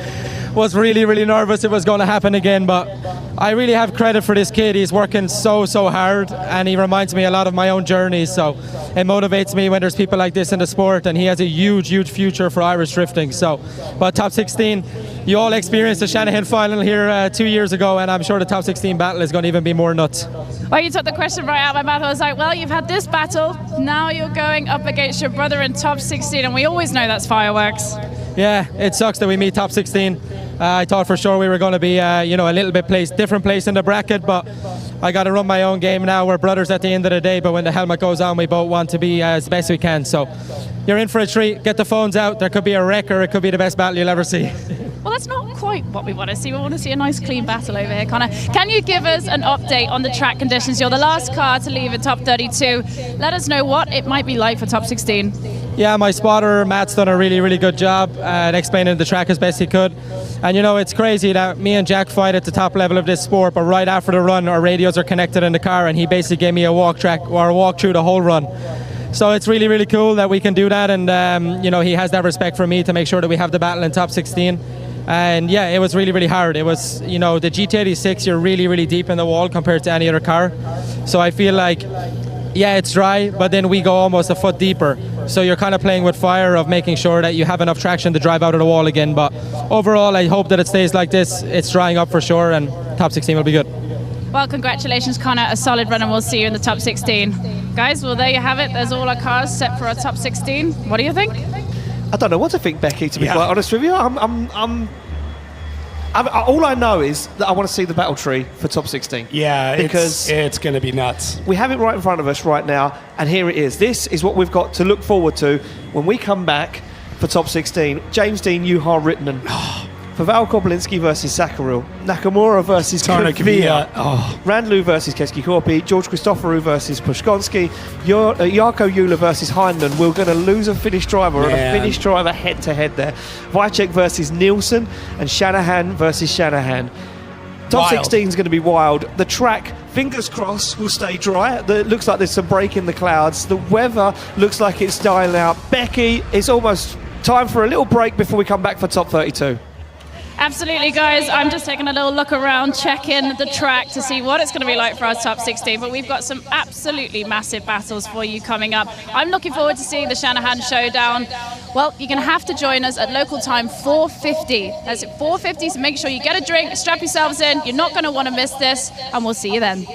was really nervous it was going to happen again, but I really have credit for this kid. He's working so hard and he reminds me a lot of my own journey, so it motivates me when there's people like this in the sport, and he has a huge future for Irish drifting. So, but top 16, you all experienced the Shanahan final here 2 years ago, and I'm sure the top 16 battle is going to even be more nuts. Well, you took the question right out of my mouth. I was like, well, you've had this battle, now you're going up against your brother in top 16, and we always know that's fireworks. Yeah, it sucks that we meet top 16. I thought for sure we were going to be, a little bit different place in the bracket, but I got to run my own game now. We're brothers at the end of the day, but when the helmet goes on, we both want to be as best we can. So you're in for a treat. Get the phones out. There could be a wreck, or it could be the best battle you'll ever see. Well, that's not quite what we want to see. We want to see a nice, clean battle over here, Connor. Can you give us an update on the track conditions? You're the last car to leave at top 32. Let us know what it might be like for top 16. Yeah, my spotter, Matt's done a really good job at explaining the track as best he could. And it's crazy that me and Jack fight at the top level of this sport, but right after the run, our radios are connected in the car, and he basically gave me a walk through the whole run. So it's really cool that we can do that, and he has that respect for me to make sure that we have the battle in top 16. And yeah, it was really hard. It was, the GT86, you're really deep in the wall compared to any other car. So I feel like, yeah, it's dry, but then we go almost a foot deeper. So you're kind of playing with fire of making sure that you have enough traction to drive out of the wall again. But overall, I hope that it stays like this. It's drying up for sure, and top 16 will be good. Well, congratulations, Connor. A solid run, and we'll see you in the top 16. Guys, well, there you have it. There's all our cars set for a top 16. What do you think? I don't know what to think, Becky, to be quite honest with you. All I know is that I want to see the battle tree for top 16. Yeah, because it's going to be nuts. we have it right in front of us right now, and here it is. This is what we've got to look forward to when we come back for top 16. James Dean, Juha Rittinen. Pavel Koblinski versus Sakharil. Nakamura versus Kvia. Randlu versus Keski-Korpi. George Christoforou versus Pushkonski. Jarkko Jula versus Heinen. We're going to lose a Finnish driver and a Finnish driver head-to-head there. Wycheck versus Nielsen. And Shanahan versus Shanahan. Top 16 is going to be wild. The track, fingers crossed, will stay dry. It looks like there's some break in the clouds. The weather looks like it's dying out. Becky, it's almost time for a little break before we come back for top 32. Absolutely, guys. I'm just taking a little look around, checking the track to see what it's going to be like for our top 16. But we've got some absolutely massive battles for you coming up. I'm looking forward to seeing the Shanahan Showdown. Well, you're going to have to join us at local time 4:50. That's at 4:50, so make sure you get a drink, strap yourselves in. You're not going to want to miss this, and we'll see you then.